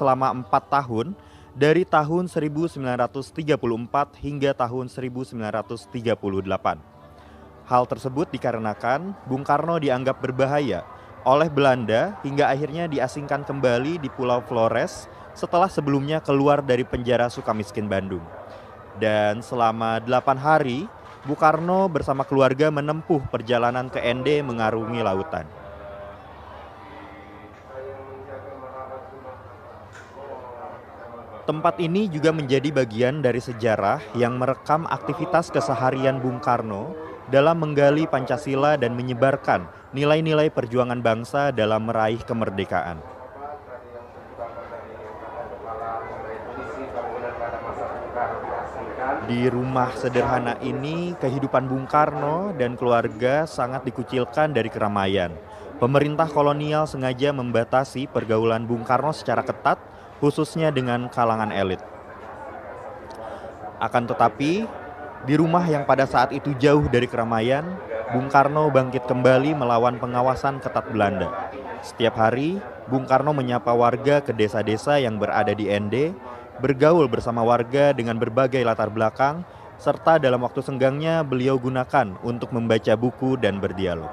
selama 4 tahun dari tahun 1934 hingga tahun 1938. Hal tersebut dikarenakan Bung Karno dianggap berbahaya oleh Belanda hingga akhirnya diasingkan kembali di Pulau Flores setelah sebelumnya keluar dari penjara Sukamiskin Bandung. Dan selama 8 hari, Bung Karno bersama keluarga menempuh perjalanan ke ND mengarungi lautan. Tempat ini juga menjadi bagian dari sejarah yang merekam aktivitas keseharian Bung Karno dalam menggali Pancasila dan menyebarkan nilai-nilai perjuangan bangsa dalam meraih kemerdekaan. Di rumah sederhana ini, kehidupan Bung Karno dan keluarga sangat dikucilkan dari keramaian. Pemerintah kolonial sengaja membatasi pergaulan Bung Karno secara ketat, khususnya dengan kalangan elit. Akan tetapi, di rumah yang pada saat itu jauh dari keramaian, Bung Karno bangkit kembali melawan pengawasan ketat Belanda. Setiap hari, Bung Karno menyapa warga ke desa-desa yang berada di ND, bergaul bersama warga dengan berbagai latar belakang, serta dalam waktu senggangnya beliau gunakan untuk membaca buku dan berdialog.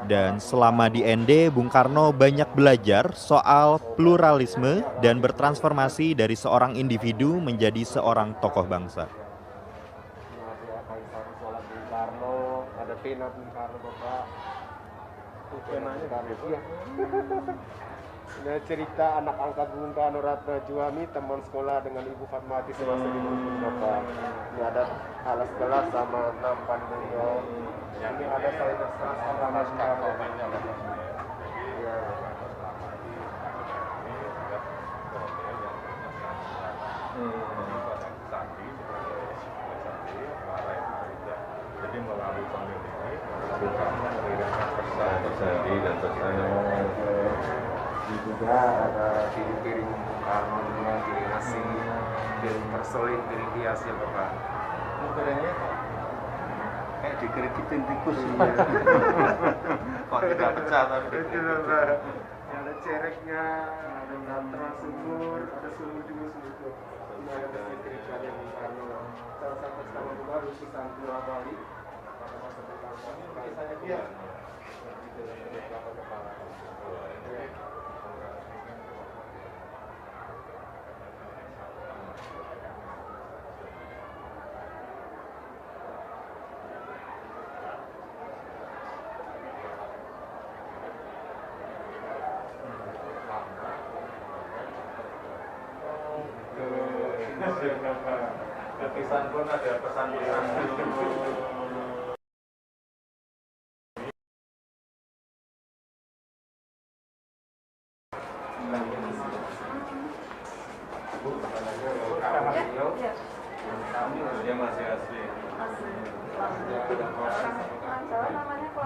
Dan selama di ND, Bung Karno banyak belajar soal pluralisme dan bertransformasi dari seorang individu menjadi seorang tokoh bangsa. Ada cerita anak angkat Bung Karno Ratna Juami, teman sekolah dengan Ibu Fatmawati semasa di Bungkus Bapak. Ini ada alas gelas sama nampan beliau. Ini ada salinas sama Karno. Jadi melalui pemilu ini, Bung Karno mengirimkan pesan dan pesan. Ini juga ada piring Bung Karno dengan piring nasi, piring perselin, piring hias ya Bapak. Piringnya kayak dikreditin tikus. Kok tidak pecah tapi Bapak. Ada cereknya, ada gatra sumur, ada sumur juga sumur. Ini ada cereknya Bung Karno. Salah satu sama Bung Karno Sultan Pulau Bali. Pada masa Bung Karno, kisahnya dia. Lukisan pun ada pesan-pesan dia masih asli.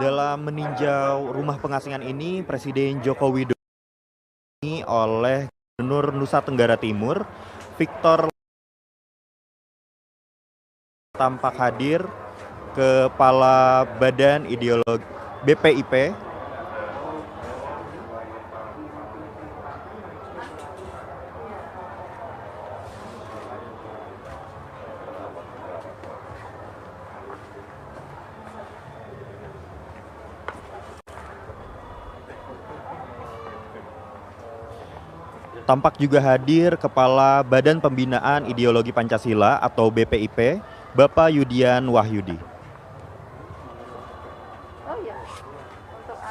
Dalam meninjau rumah pengasingan ini, Presiden Joko Widodo oleh Gubernur Nusa Tenggara Timur, Victor tampak hadir, Kepala Badan Ideologi BPIP, tampak juga hadir Kepala Badan Pembinaan Ideologi Pancasila atau BPIP, Bapak Yudian Wahyudi. Oh ya, untuk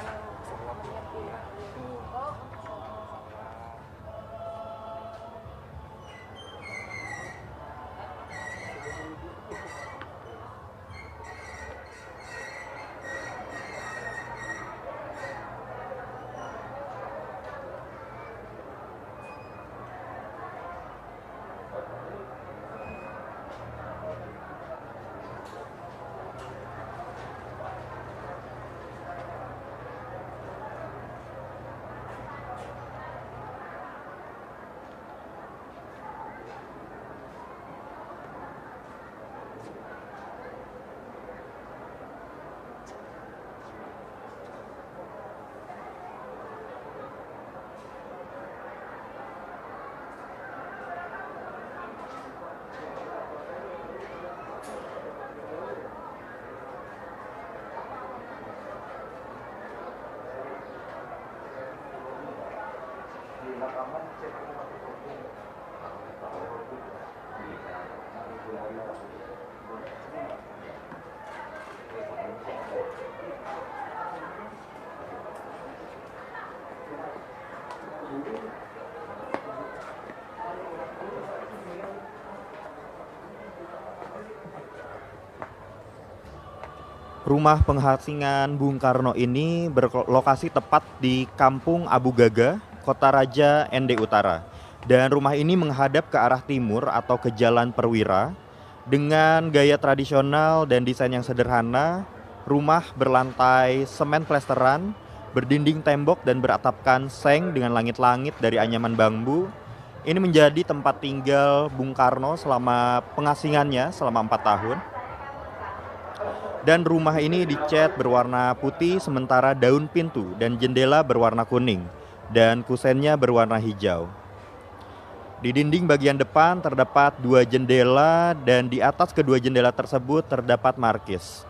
Rumah penghasingan Bung Karno ini berlokasi tepat di Kampung Abu Gaga, Kota Raja ND Utara. Dan rumah ini menghadap ke arah timur atau ke Jalan Perwira. Dengan gaya tradisional dan desain yang sederhana, rumah berlantai semen plesteran, berdinding tembok dan beratapkan seng dengan langit-langit dari anyaman bambu. Ini menjadi tempat tinggal Bung Karno selama pengasingannya selama 4 tahun. Dan rumah ini dicat berwarna putih sementara daun pintu dan jendela berwarna kuning dan kusennya berwarna hijau. Di dinding bagian depan terdapat 2 jendela dan di atas kedua jendela tersebut terdapat markis.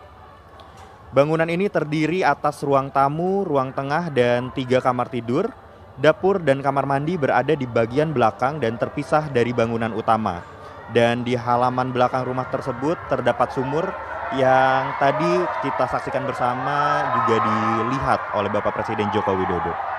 Bangunan ini terdiri atas ruang tamu, ruang tengah dan 3 kamar tidur. Dapur dan kamar mandi berada di bagian belakang dan terpisah dari bangunan utama. Dan di halaman belakang rumah tersebut terdapat sumur yang tadi kita saksikan bersama juga dilihat oleh Bapak Presiden Joko Widodo.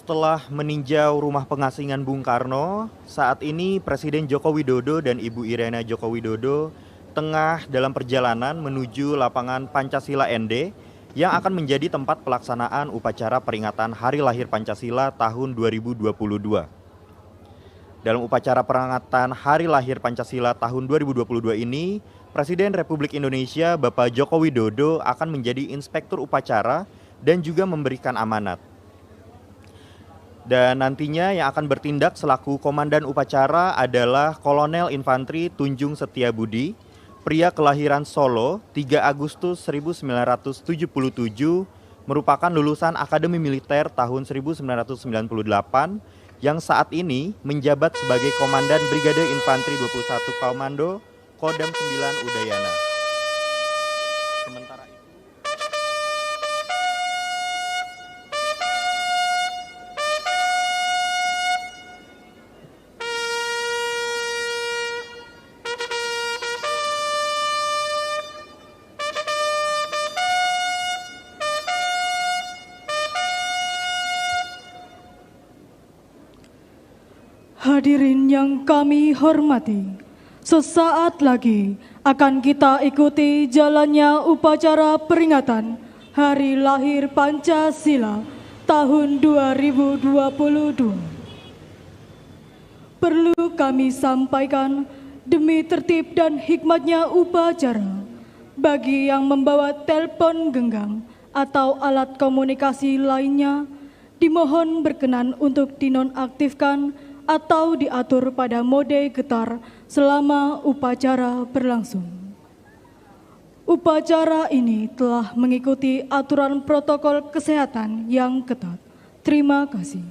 Setelah meninjau rumah pengasingan Bung Karno, saat ini Presiden Joko Widodo dan Ibu Irina Joko Widodo tengah dalam perjalanan menuju lapangan Pancasila ND yang akan menjadi tempat pelaksanaan upacara peringatan Hari Lahir Pancasila tahun 2022. Dalam upacara peringatan Hari Lahir Pancasila tahun 2022 ini, Presiden Republik Indonesia Bapak Joko Widodo akan menjadi inspektur upacara dan juga memberikan amanat. Dan nantinya yang akan bertindak selaku komandan upacara adalah Kolonel Infantri Tunjung Setiabudi, pria kelahiran Solo 3 Agustus 1977, merupakan lulusan Akademi Militer tahun 1998 yang saat ini menjabat sebagai Komandan Brigade Infantri 21 Komando Kodam 9 Udayana. Sementara itu hadirin yang kami hormati, sesaat lagi akan kita ikuti jalannya upacara peringatan Hari Lahir Pancasila tahun 2022. Perlu kami sampaikan demi tertib dan hikmatnya upacara, bagi yang membawa telepon genggam atau alat komunikasi lainnya, dimohon berkenan untuk dinonaktifkan atau diatur pada mode getar selama upacara berlangsung. Upacara ini telah mengikuti aturan protokol kesehatan yang ketat. Terima kasih.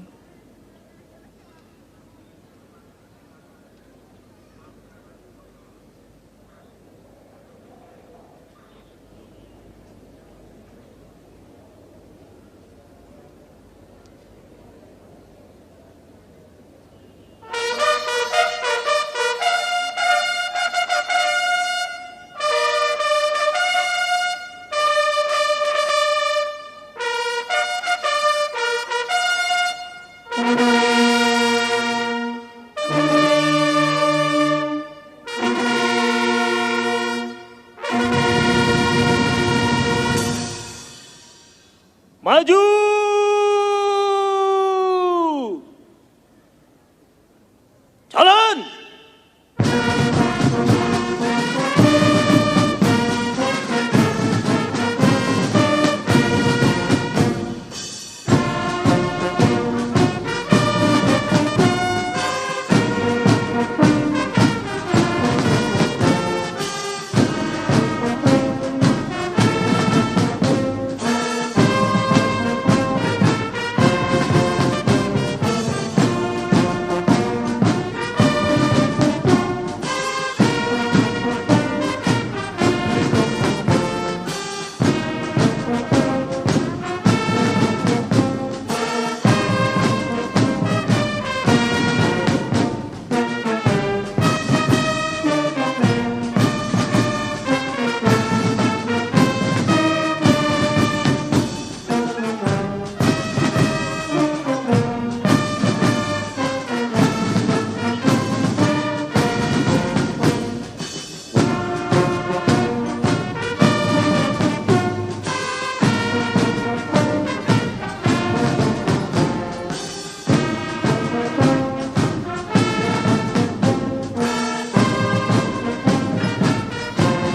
Maju! Jalan!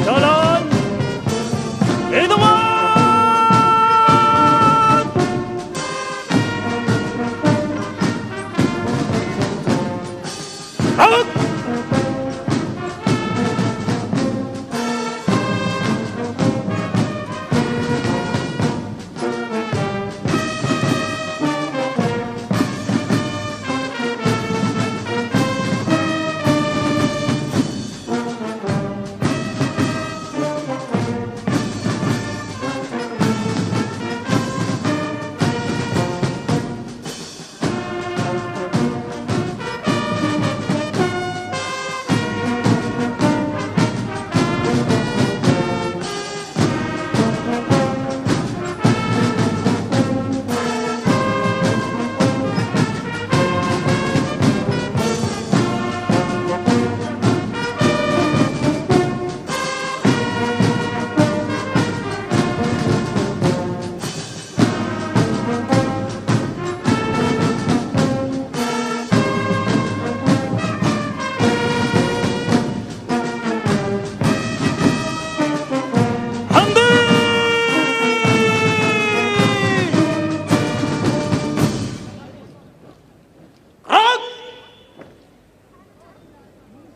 Jalan! Di tempat! Out!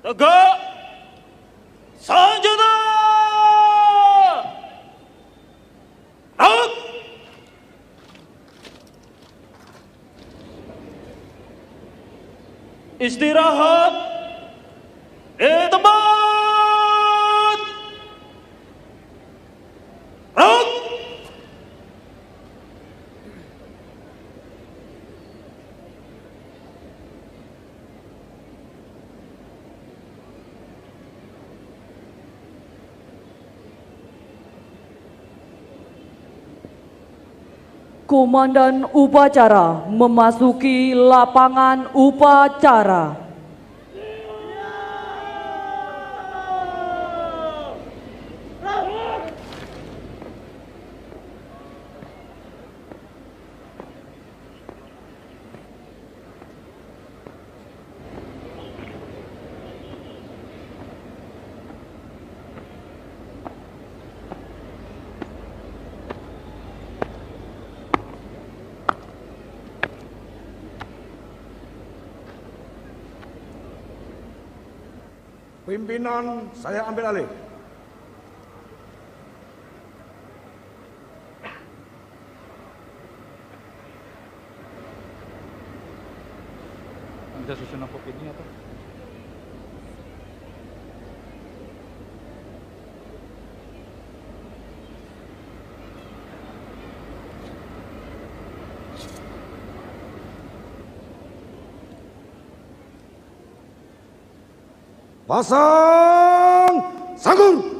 Tegak! Sanjana! Out! Istirahat di tempat! Out! Komandan upacara memasuki lapangan upacara. Pimpinan saya ambil alih. Bisa susun aku ini atau? Pasang sanggur.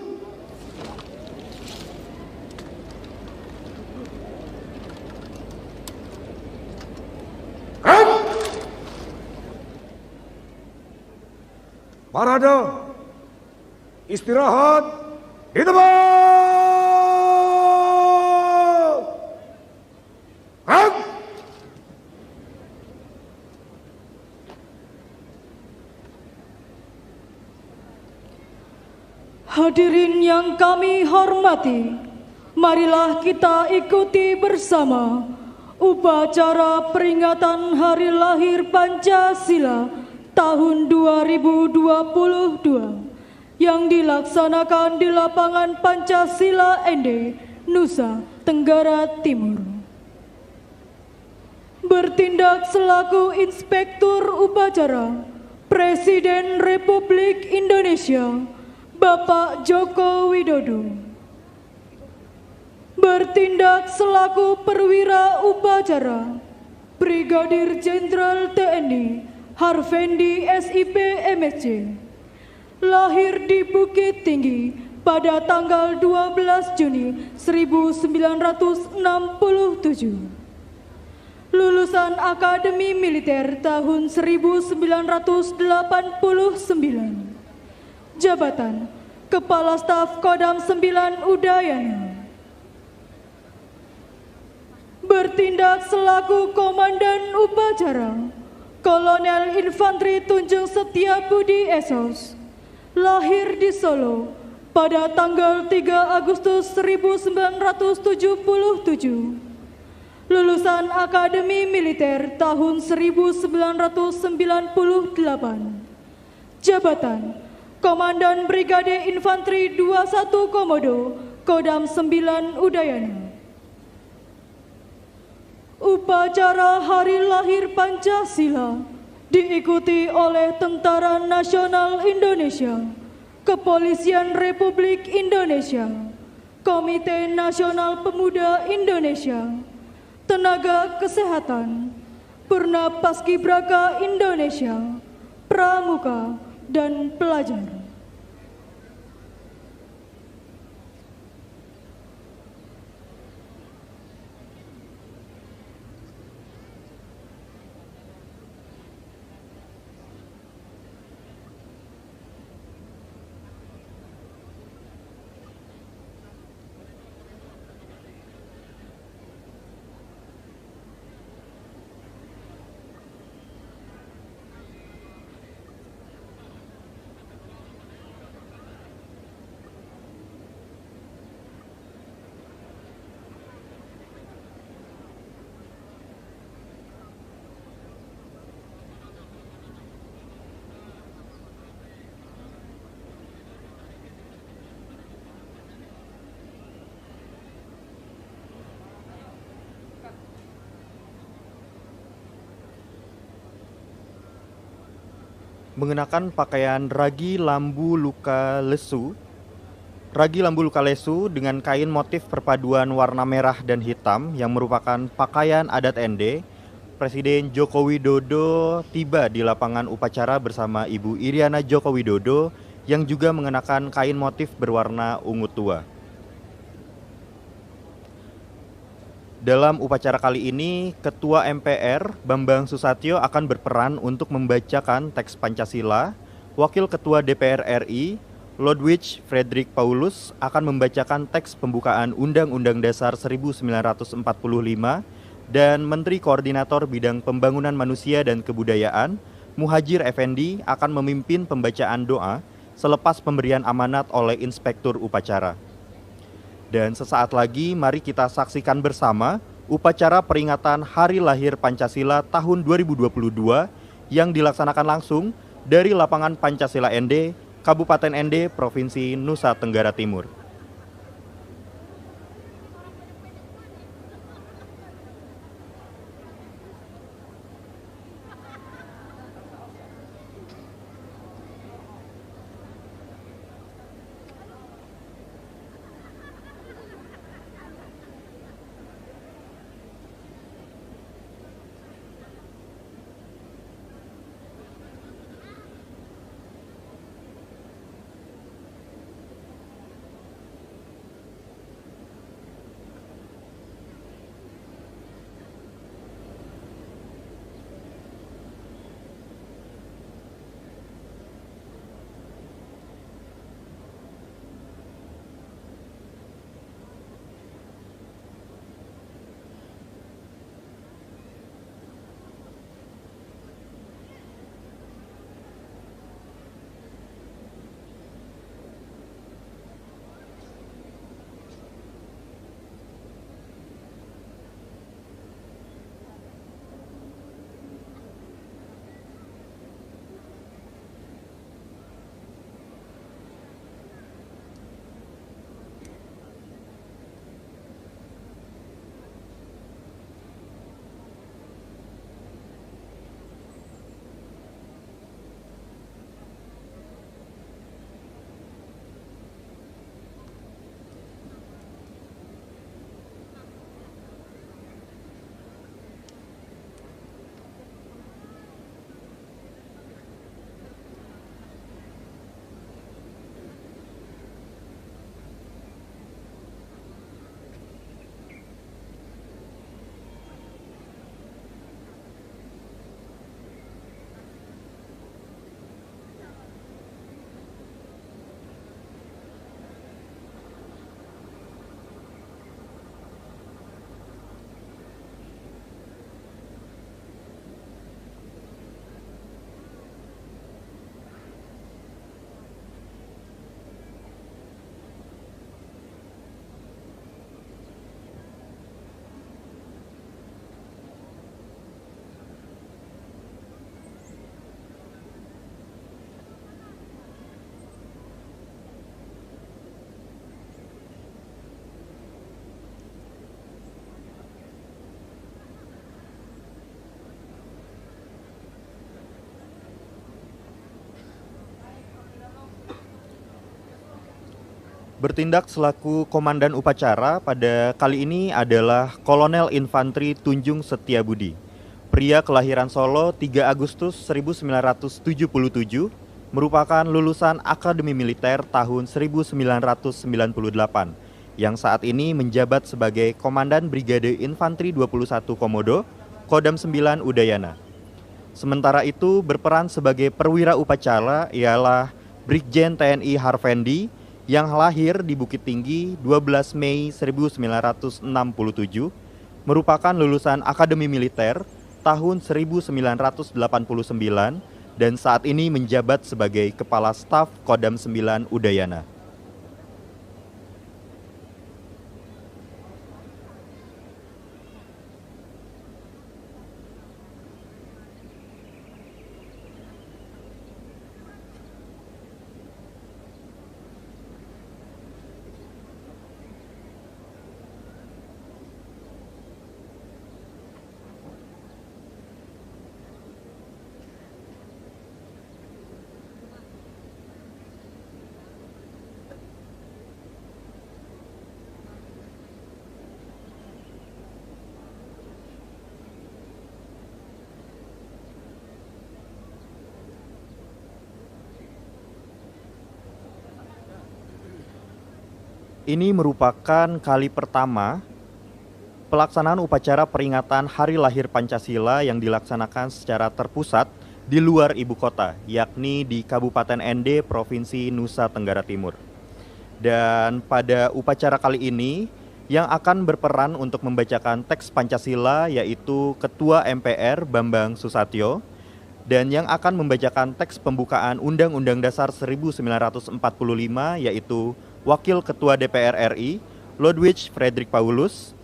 Parade, istirahat di tempat. Hadirin yang kami hormati, marilah kita ikuti bersama upacara peringatan Hari Lahir Pancasila tahun 2022 yang dilaksanakan di lapangan Pancasila ND, Nusa Tenggara Timur. Bertindak selaku Inspektur Upacara Presiden Republik Indonesia Bapak Joko Widodo. Bertindak selaku Perwira Upacara Brigadir Jenderal TNI Harvendi SIP MSc, lahir di Bukit Tinggi pada tanggal 12 Juni 1967. Lulusan Akademi Militer tahun 1989. Jabatan Kepala Staf Kodam 9 Udayana. Bertindak selaku Komandan Upacara Kolonel Infanteri Tunjung Setia Budi Esos, lahir di Solo pada tanggal 3 Agustus 1977. Lulusan Akademi Militer tahun 1998. Jabatan Komandan Brigade Infanteri 21 Komodo, Kodam 9 Udayana. Upacara Hari Lahir Pancasila diikuti oleh Tentara Nasional Indonesia, Kepolisian Republik Indonesia, Komite Nasional Pemuda Indonesia, Tenaga Kesehatan, Purna Paskibraka Indonesia, Pramuka, dan pelajar. Mengenakan pakaian ragi lambu luka lesu. Ragi lambu luka lesu dengan kain motif perpaduan warna merah dan hitam yang merupakan pakaian adat ND, Presiden Joko Widodo tiba di lapangan upacara bersama Ibu Iriana Joko Widodo yang juga mengenakan kain motif berwarna ungu tua. Dalam upacara kali ini, Ketua MPR Bambang Susatyo akan berperan untuk membacakan teks Pancasila. Wakil Ketua DPR RI, Ludwig Friedrich Paulus, akan membacakan teks pembukaan Undang-Undang Dasar 1945 dan Menteri Koordinator Bidang Pembangunan Manusia dan Kebudayaan, Muhajir Effendi, akan memimpin pembacaan doa selepas pemberian amanat oleh Inspektur Upacara. Dan sesaat lagi mari kita saksikan bersama upacara peringatan Hari Lahir Pancasila tahun 2022 yang dilaksanakan langsung dari lapangan Pancasila ND, Kabupaten Ende, Provinsi Nusa Tenggara Timur. Bertindak selaku komandan upacara pada kali ini adalah Kolonel Infantri Tunjung Setiabudi, pria kelahiran Solo 3 Agustus 1977, merupakan lulusan Akademi Militer tahun 1998, yang saat ini menjabat sebagai Komandan Brigade Infantri 21 Komodo, Kodam 9 Udayana. Sementara itu berperan sebagai perwira upacara ialah Brigjen TNI Harvendi, yang lahir di Bukit Tinggi 12 Mei 1967, merupakan lulusan Akademi Militer tahun 1989 dan saat ini menjabat sebagai Kepala Staf Kodam 9 Udayana. Ini merupakan kali pertama pelaksanaan upacara peringatan Hari Lahir Pancasila yang dilaksanakan secara terpusat di luar ibu kota, yakni di Kabupaten Ende, Provinsi Nusa Tenggara Timur. Dan pada upacara kali ini, yang akan berperan untuk membacakan teks Pancasila yaitu Ketua MPR Bambang Susatyo, dan yang akan membacakan teks pembukaan Undang-Undang Dasar 1945 yaitu Wakil Ketua DPR RI, Ludwig Fredrik Paulus.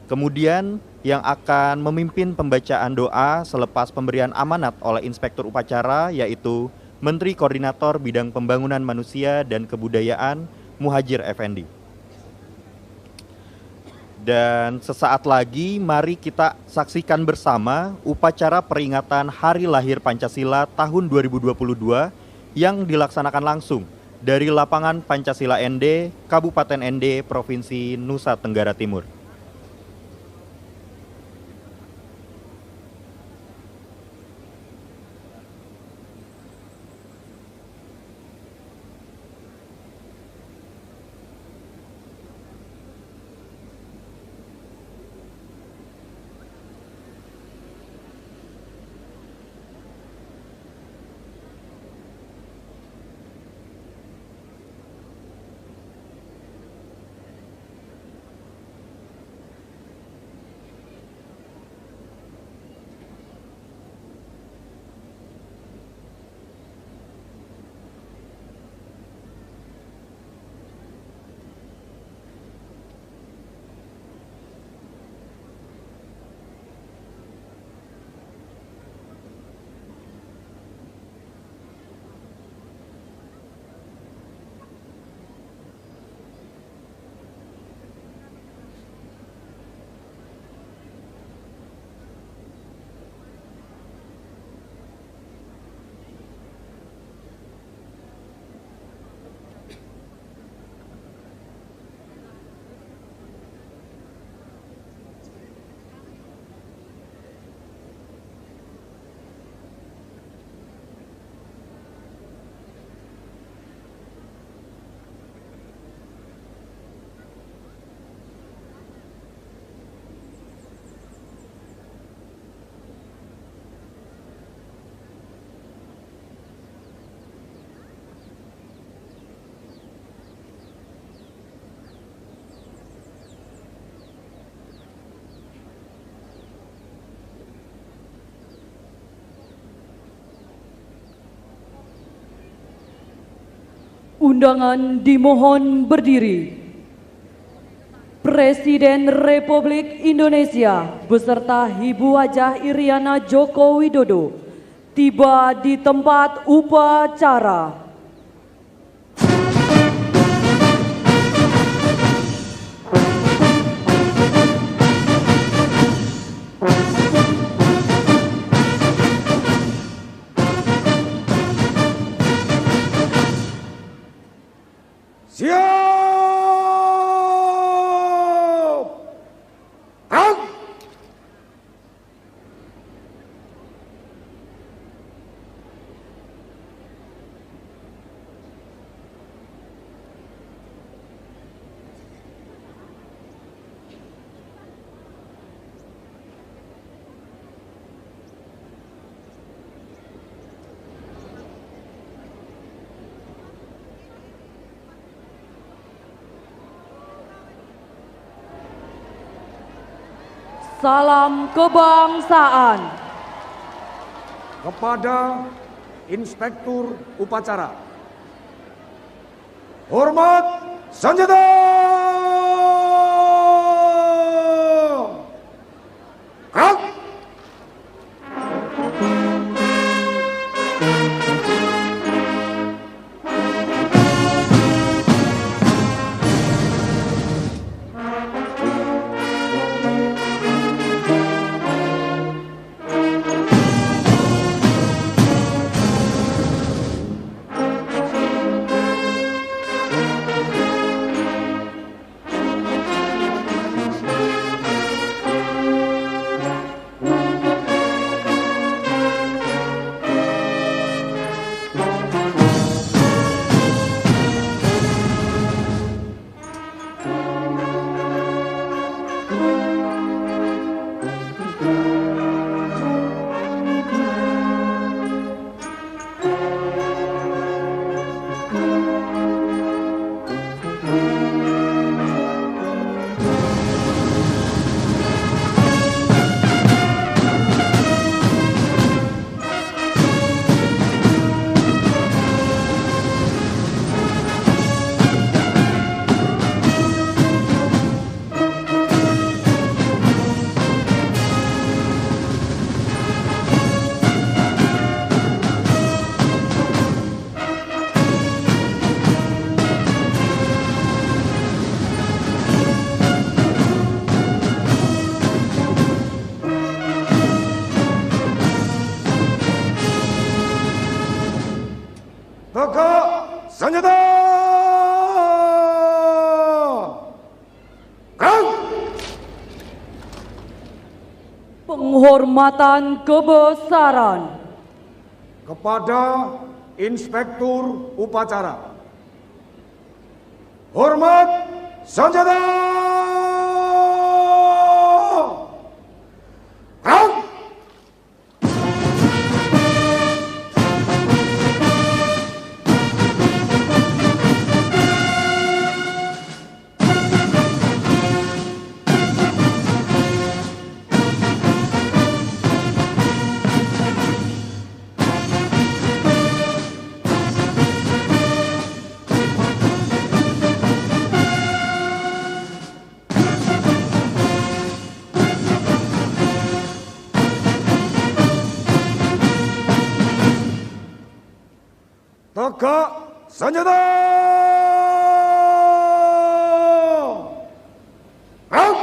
Kemudian yang akan memimpin pembacaan doa selepas pemberian amanat oleh Inspektur Upacara yaitu Menteri Koordinator Bidang Pembangunan Manusia dan Kebudayaan Muhadjir Effendi. Dan sesaat lagi mari kita saksikan bersama upacara peringatan Hari Lahir Pancasila tahun 2022 yang dilaksanakan langsung dari lapangan Pancasila ND, Kabupaten ND, Provinsi Nusa Tenggara Timur. Undangan dimohon berdiri. Presiden Republik Indonesia beserta Ibu Hajah Iriana Joko Widodo tiba di tempat upacara. Siap! Gerak! Salam kebangsaan. Kepada Inspektur Upacara. Hormat senjata! Gerak! senjata. Gerak. Penghormatan kebesaran Kepada Inspektur Upacara. Hormat senjata. Gerak. Tegak senjata. Gerak.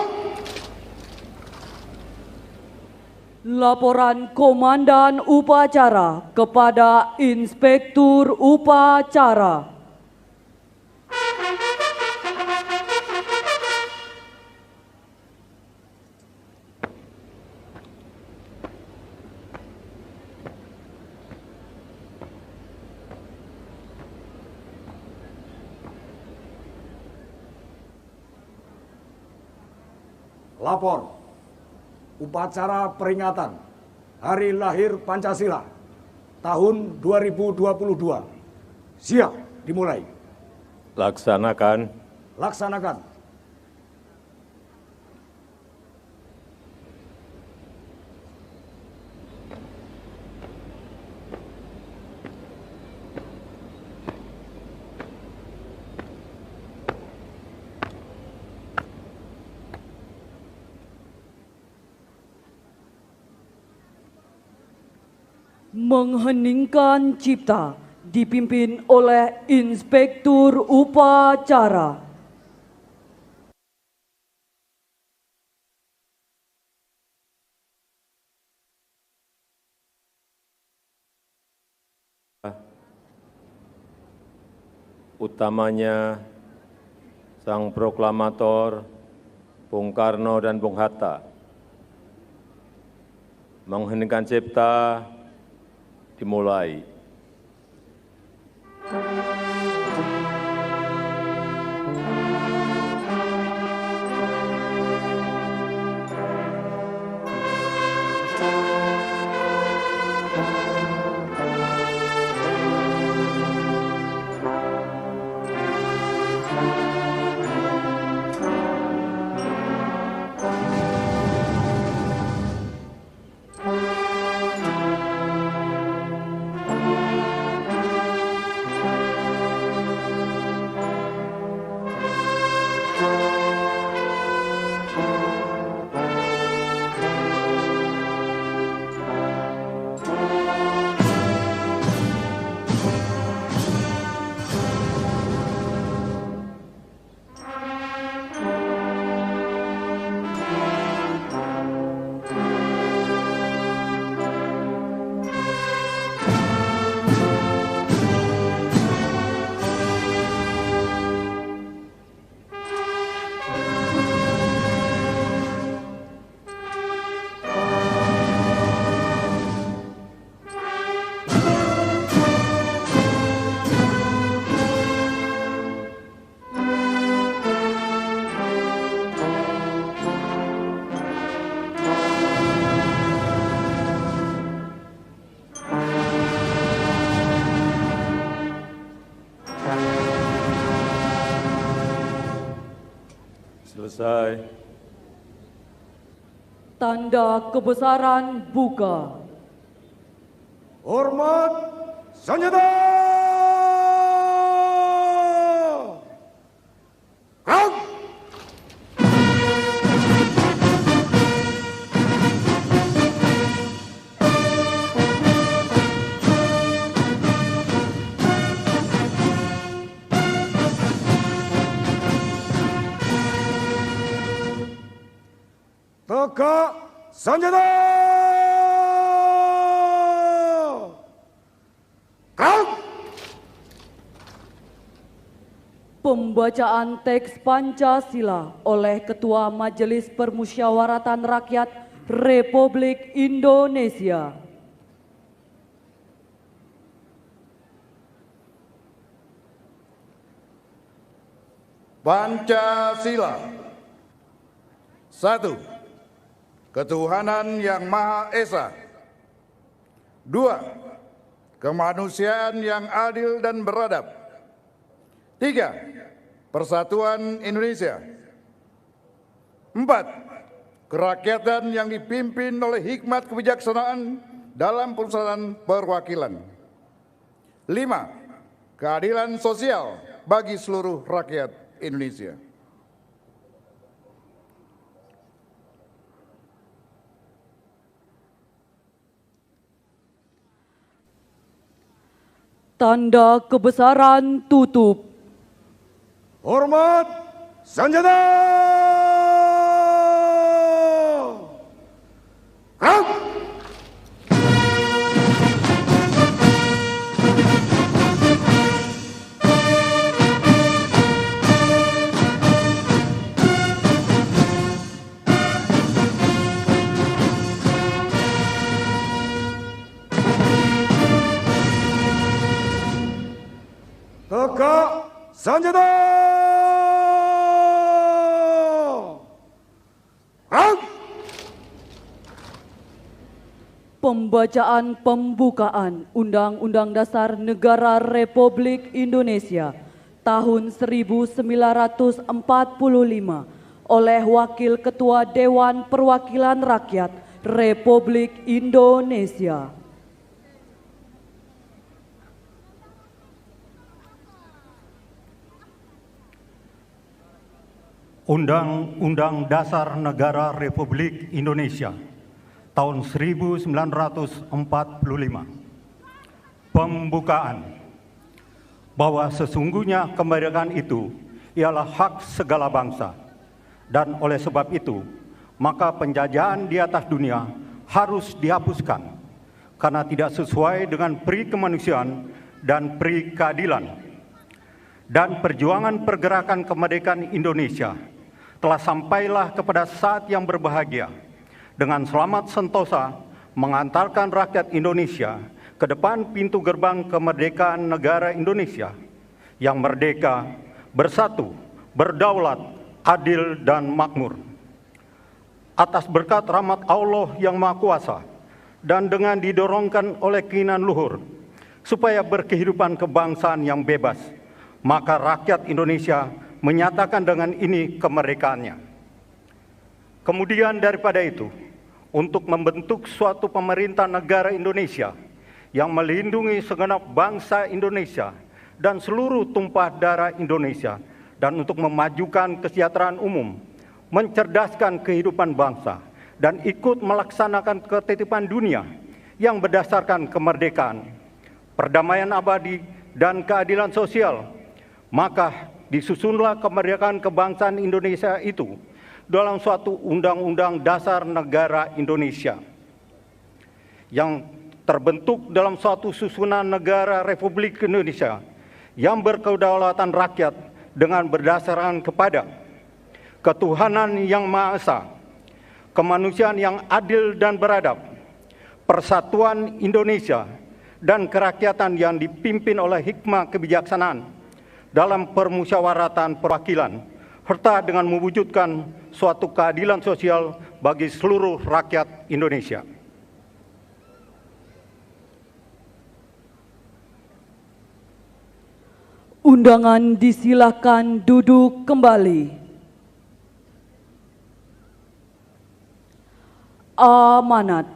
Laporan Komandan Upacara kepada Inspektur Upacara. Lapor upacara peringatan Hari Lahir Pancasila tahun 2022. Siap dimulai. Laksanakan. Laksanakan. Mengheningkan cipta dipimpin oleh Inspektur Upacara. Utamanya sang proklamator Bung Karno dan Bung Hatta. Mengheningkan cipta dimulai. Selesai. Tanda kebesaran buka. Hormat senjata. Gerak. Tegak senjata. Gerak. Pembacaan teks Pancasila oleh Ketua Majelis Permusyawaratan Rakyat Republik Indonesia. Pancasila. 1. Ketuhanan yang Maha Esa. 2. Kemanusiaan yang adil dan beradab. 3. Persatuan Indonesia. 4. Kerakyatan yang dipimpin oleh hikmat kebijaksanaan dalam perusahaan perwakilan. 5. Keadilan sosial bagi seluruh rakyat Indonesia. Tanda kebesaran tutup. Hormat senjata. Gerak! Tegak senjata. Gerak! Pembacaan pembukaan Undang-Undang Dasar Negara Republik Indonesia tahun 1945 oleh Wakil Ketua Dewan Perwakilan Rakyat Republik Indonesia. Undang-Undang Dasar Negara Republik Indonesia tahun 1945. Pembukaan. Bahwa sesungguhnya kemerdekaan itu ialah hak segala bangsa, dan oleh sebab itu maka penjajahan di atas dunia harus dihapuskan karena tidak sesuai dengan peri kemanusiaan dan peri keadilan. Dan perjuangan pergerakan kemerdekaan Indonesia telah sampailah kepada saat yang berbahagia dengan selamat sentosa mengantarkan rakyat Indonesia ke depan pintu gerbang kemerdekaan negara Indonesia yang merdeka, bersatu, berdaulat, adil dan makmur. Atas berkat rahmat Allah yang Maha Kuasa dan dengan didorongkan oleh keinginan luhur supaya berkehidupan kebangsaan yang bebas, maka rakyat Indonesia menyatakan dengan ini kemerdekaannya. Kemudian daripada itu, untuk membentuk suatu pemerintah negara Indonesia yang melindungi segenap bangsa Indonesia dan seluruh tumpah darah Indonesia, dan untuk memajukan kesejahteraan umum, mencerdaskan kehidupan bangsa, dan ikut melaksanakan ketitipan dunia yang berdasarkan kemerdekaan, perdamaian abadi, dan keadilan sosial, maka disusunlah kemerdekaan kebangsaan Indonesia itu dalam suatu Undang-Undang Dasar Negara Indonesia yang terbentuk dalam suatu susunan negara Republik Indonesia yang berkedaulatan rakyat dengan berdasarkan kepada ketuhanan yang Maha Esa, kemanusiaan yang adil dan beradab, persatuan Indonesia, dan kerakyatan yang dipimpin oleh hikmah kebijaksanaan dalam permusyawaratan perwakilan, serta dengan mewujudkan suatu keadilan sosial bagi seluruh rakyat Indonesia. Undangan disilakan duduk kembali. Amanat.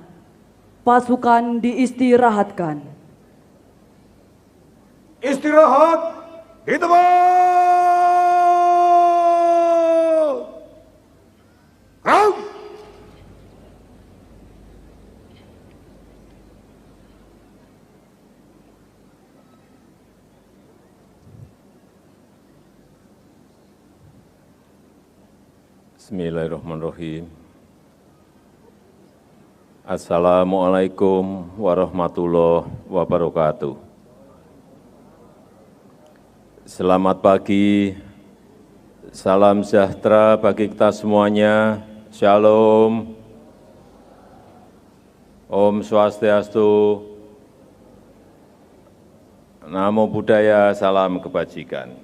Pasukan diistirahatkan. Istirahat di tempat. Gerak! Bismillahirrahmanirrahim. Assalamualaikum warahmatullahi wabarakatuh. Selamat pagi, salam sejahtera bagi kita semuanya, Shalom, Om Swastiastu, Namo Buddhaya, salam kebajikan.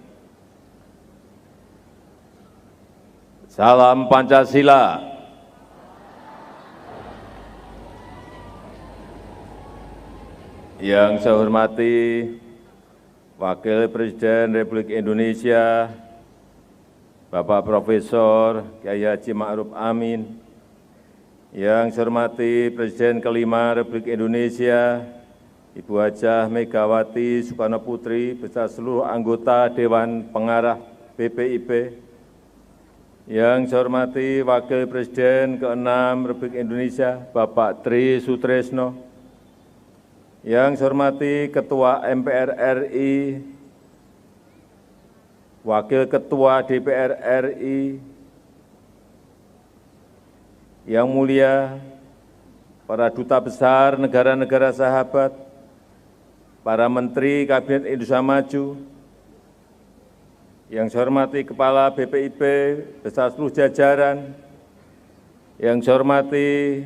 Salam Pancasila. Yang saya hormati Wakil Presiden Republik Indonesia, Bapak Profesor Kyai Haji Ma'ruf Amin, yang saya hormati Presiden kelima Republik Indonesia, Ibu Hajah Megawati Soekarno Putri, beserta seluruh anggota Dewan Pengarah BPIP, yang saya hormati Wakil Presiden ke-6 Republik Indonesia, Bapak Tri Sutresno, yang saya hormati Ketua MPR RI, Wakil Ketua DPR RI, yang mulia para duta besar negara-negara sahabat, para Menteri Kabinet Indonesia Maju, yang saya hormati Kepala BPIP beserta seluruh jajaran, yang saya hormati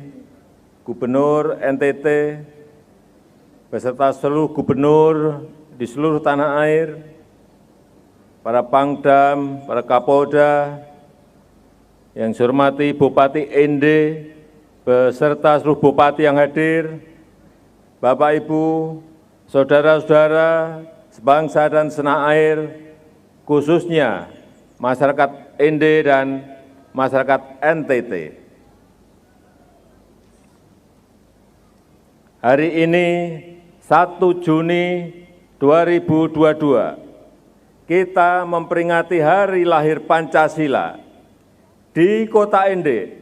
Gubernur NTT, beserta seluruh gubernur di seluruh tanah air, para Pangdam, para Kapolda, yang saya hormati Bupati ND, beserta seluruh bupati yang hadir, Bapak Ibu, saudara-saudara sebangsa dan setanah air, khususnya masyarakat ND dan masyarakat NTT. Hari ini 1 Juni 2022, kita memperingati hari lahir Pancasila di Kota Ende,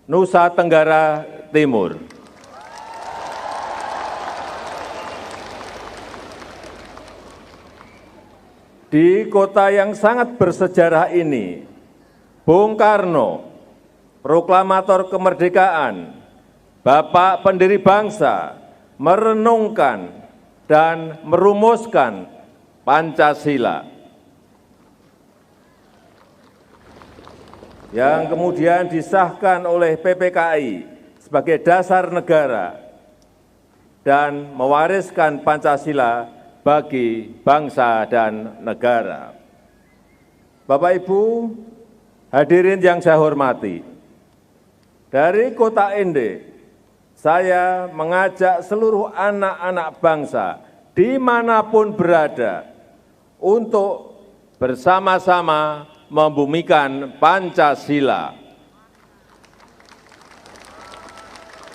Nusa Tenggara Timur. Di kota yang sangat bersejarah ini, Bung Karno, proklamator kemerdekaan, Bapak pendiri bangsa, merenungkan dan merumuskan Pancasila, yang kemudian disahkan oleh PPKI sebagai dasar negara dan mewariskan Pancasila bagi bangsa dan negara. Bapak Ibu, hadirin yang saya hormati, dari Kota Ende, saya mengajak seluruh anak-anak bangsa dimanapun berada untuk bersama-sama membumikan Pancasila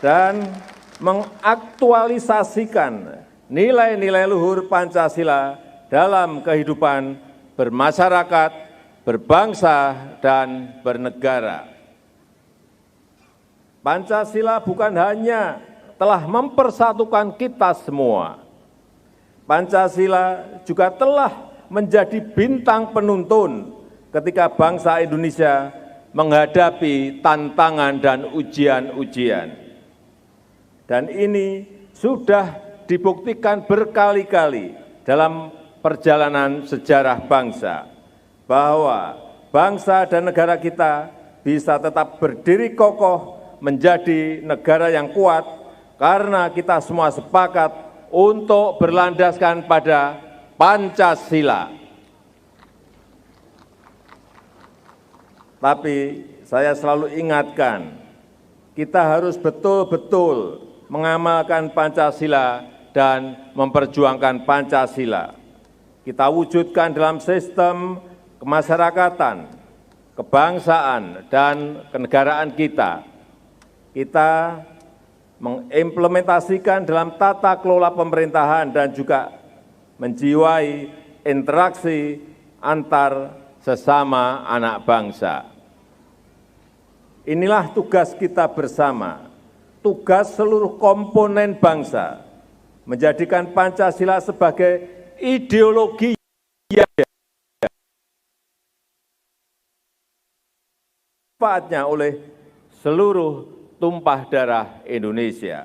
dan mengaktualisasikan nilai-nilai luhur Pancasila dalam kehidupan bermasyarakat, berbangsa, dan bernegara. Pancasila bukan hanya telah mempersatukan kita semua, Pancasila juga telah menjadi bintang penuntun ketika bangsa Indonesia menghadapi tantangan dan ujian-ujian. Dan ini sudah dibuktikan berkali-kali dalam perjalanan sejarah bangsa, bahwa bangsa dan negara kita bisa tetap berdiri kokoh menjadi negara yang kuat karena kita semua sepakat untuk berlandaskan pada Pancasila. Tapi saya selalu ingatkan, kita harus betul-betul mengamalkan Pancasila dan memperjuangkan Pancasila. Kita wujudkan dalam sistem kemasyarakatan, kebangsaan, dan kenegaraan kita. Kita mengimplementasikan dalam tata kelola pemerintahan dan juga menjiwai interaksi antar sesama anak bangsa. Inilah tugas kita bersama, tugas seluruh komponen bangsa, menjadikan Pancasila sebagai ideologi yang dimanfaatkan oleh seluruh tumpah darah Indonesia.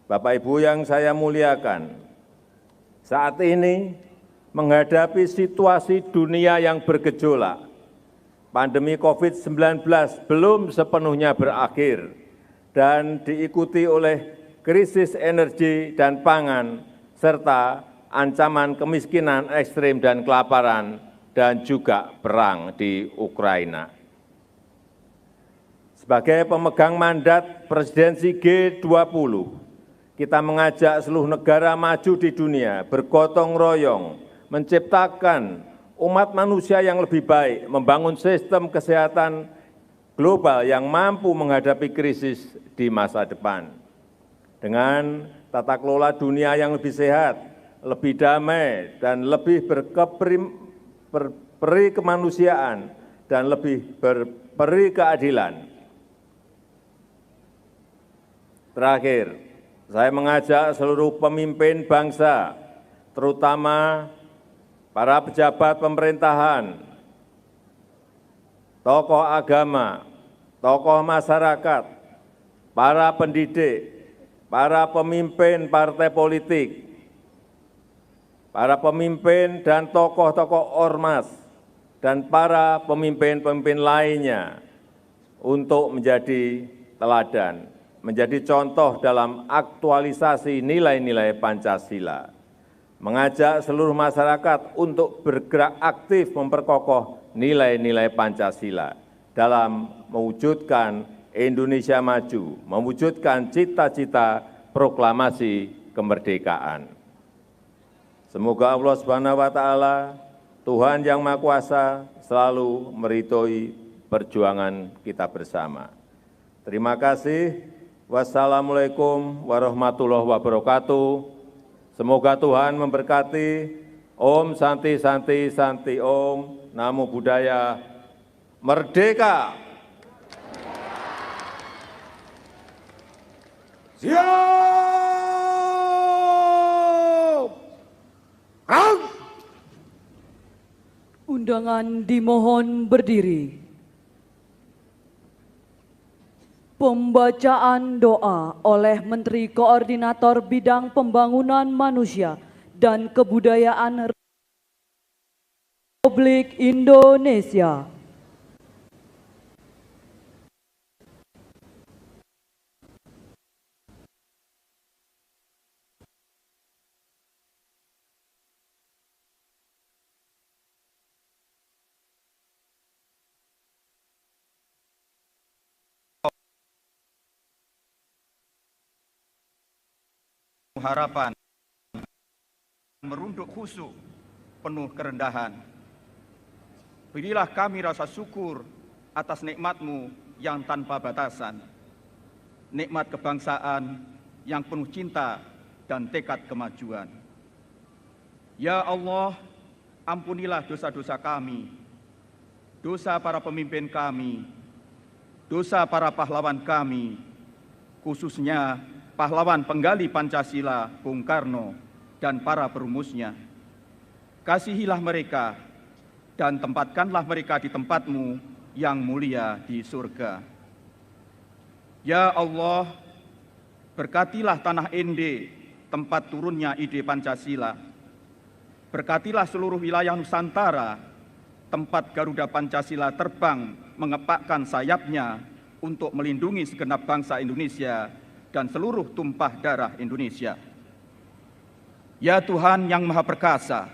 Bapak Ibu yang saya muliakan, saat ini menghadapi situasi dunia yang bergejolak. Pandemi COVID-19 belum sepenuhnya berakhir dan diikuti oleh krisis energi dan pangan, serta ancaman kemiskinan ekstrim dan kelaparan, dan juga perang di Ukraina. Sebagai pemegang mandat presidensi G20, kita mengajak seluruh negara maju di dunia bergotong royong, menciptakan umat manusia yang lebih baik, membangun sistem kesehatan global yang mampu menghadapi krisis di masa depan. Dengan tata kelola dunia yang lebih sehat, lebih damai, dan lebih berperi kemanusiaan, dan lebih berperi keadilan. Terakhir, saya mengajak seluruh pemimpin bangsa, terutama para pejabat pemerintahan, tokoh agama, tokoh masyarakat, para pendidik, para pemimpin partai politik, para pemimpin dan tokoh-tokoh ormas, dan para pemimpin-pemimpin lainnya untuk menjadi teladan, menjadi contoh dalam aktualisasi nilai-nilai Pancasila. Mengajak seluruh masyarakat untuk bergerak aktif memperkokoh nilai-nilai Pancasila dalam mewujudkan Indonesia maju, mewujudkan cita-cita proklamasi kemerdekaan. Semoga Allah Subhanahu wa Ta'ala, Tuhan yang Maha Kuasa, selalu meridhoi perjuangan kita bersama. Terima kasih. Wassalamualaikum warahmatullahi wabarakatuh. Semoga Tuhan memberkati. Om Santi Santi Santi Om. Namo Buddhaya. Merdeka! Siap! Undangan dimohon berdiri. Pembacaan doa oleh Menteri Koordinator Bidang Pembangunan Manusia dan Kebudayaan Republik Indonesia. Harapan, merunduk khusyuk, penuh kerendahan. Berilah kami rasa syukur atas nikmat-Mu yang tanpa batasan, nikmat kebangsaan yang penuh cinta dan tekad kemajuan. Ya Allah, ampunilah dosa-dosa kami, dosa para pemimpin kami, dosa para pahlawan kami, khususnya pahlawan penggali Pancasila, Bung Karno, dan para perumusnya. Kasihilah mereka dan tempatkanlah mereka di tempat-Mu yang mulia di surga. Ya Allah, berkatilah tanah Ende, tempat turunnya ide Pancasila. Berkatilah seluruh wilayah Nusantara, tempat Garuda Pancasila terbang mengepakkan sayapnya untuk melindungi segenap bangsa Indonesia dan seluruh tumpah darah Indonesia. Ya Tuhan yang Maha Perkasa,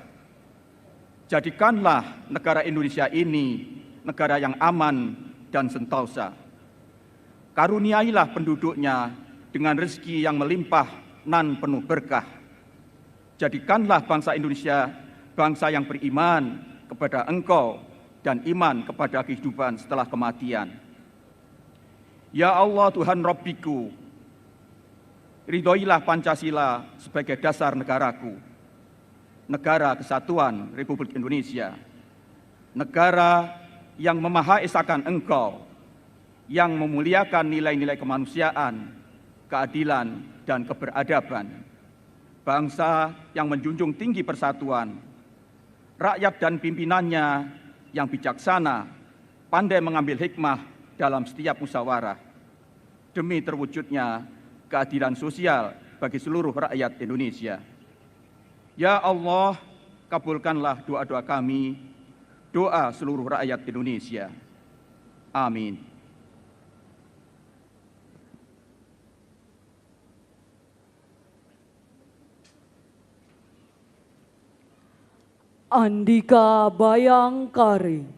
jadikanlah negara Indonesia ini negara yang aman dan sentosa. Karuniailah penduduknya dengan rezeki yang melimpah nan penuh berkah. Jadikanlah bangsa Indonesia bangsa yang beriman kepada Engkau dan iman kepada kehidupan setelah kematian. Ya Allah Tuhan Rabbiku, ridhoilah Pancasila sebagai dasar negaraku, negara kesatuan Republik Indonesia, negara yang memahaesakan Engkau, yang memuliakan nilai-nilai kemanusiaan, keadilan, dan keberadaban, bangsa yang menjunjung tinggi persatuan, rakyat dan pimpinannya yang bijaksana, pandai mengambil hikmah dalam setiap musyawarah, demi terwujudnya keadilan sosial bagi seluruh rakyat Indonesia. Ya Allah, kabulkanlah doa-doa kami, doa seluruh rakyat Indonesia. Amin. Andika Bayangkari.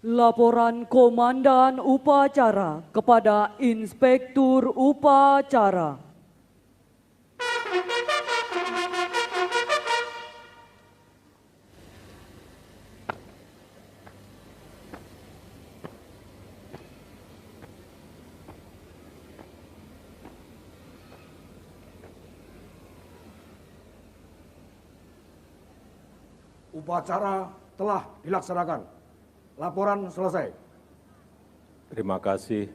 Laporan Komandan Upacara kepada Inspektur Upacara. Upacara telah dilaksanakan. Laporan selesai. Terima kasih.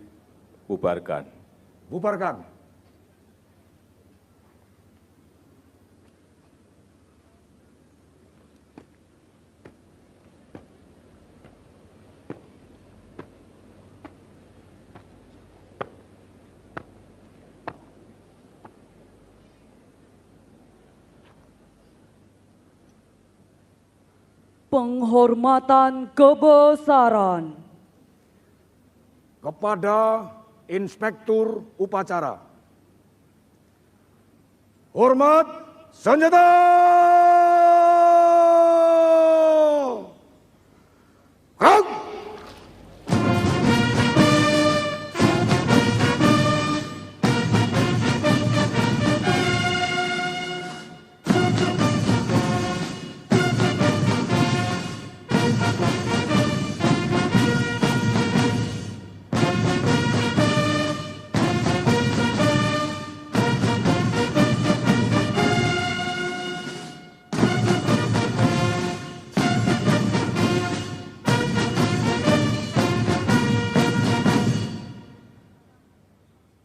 Bubarkan. Bubarkan. Penghormatan kebesaran kepada Inspektur Upacara. Hormat senjata! Gerak!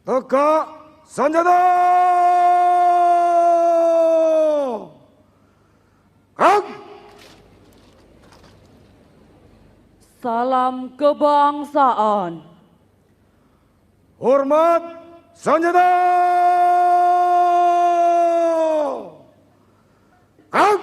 Tegak senjata! Gerak! Salam kebangsaan. Hormat senjata! Gerak!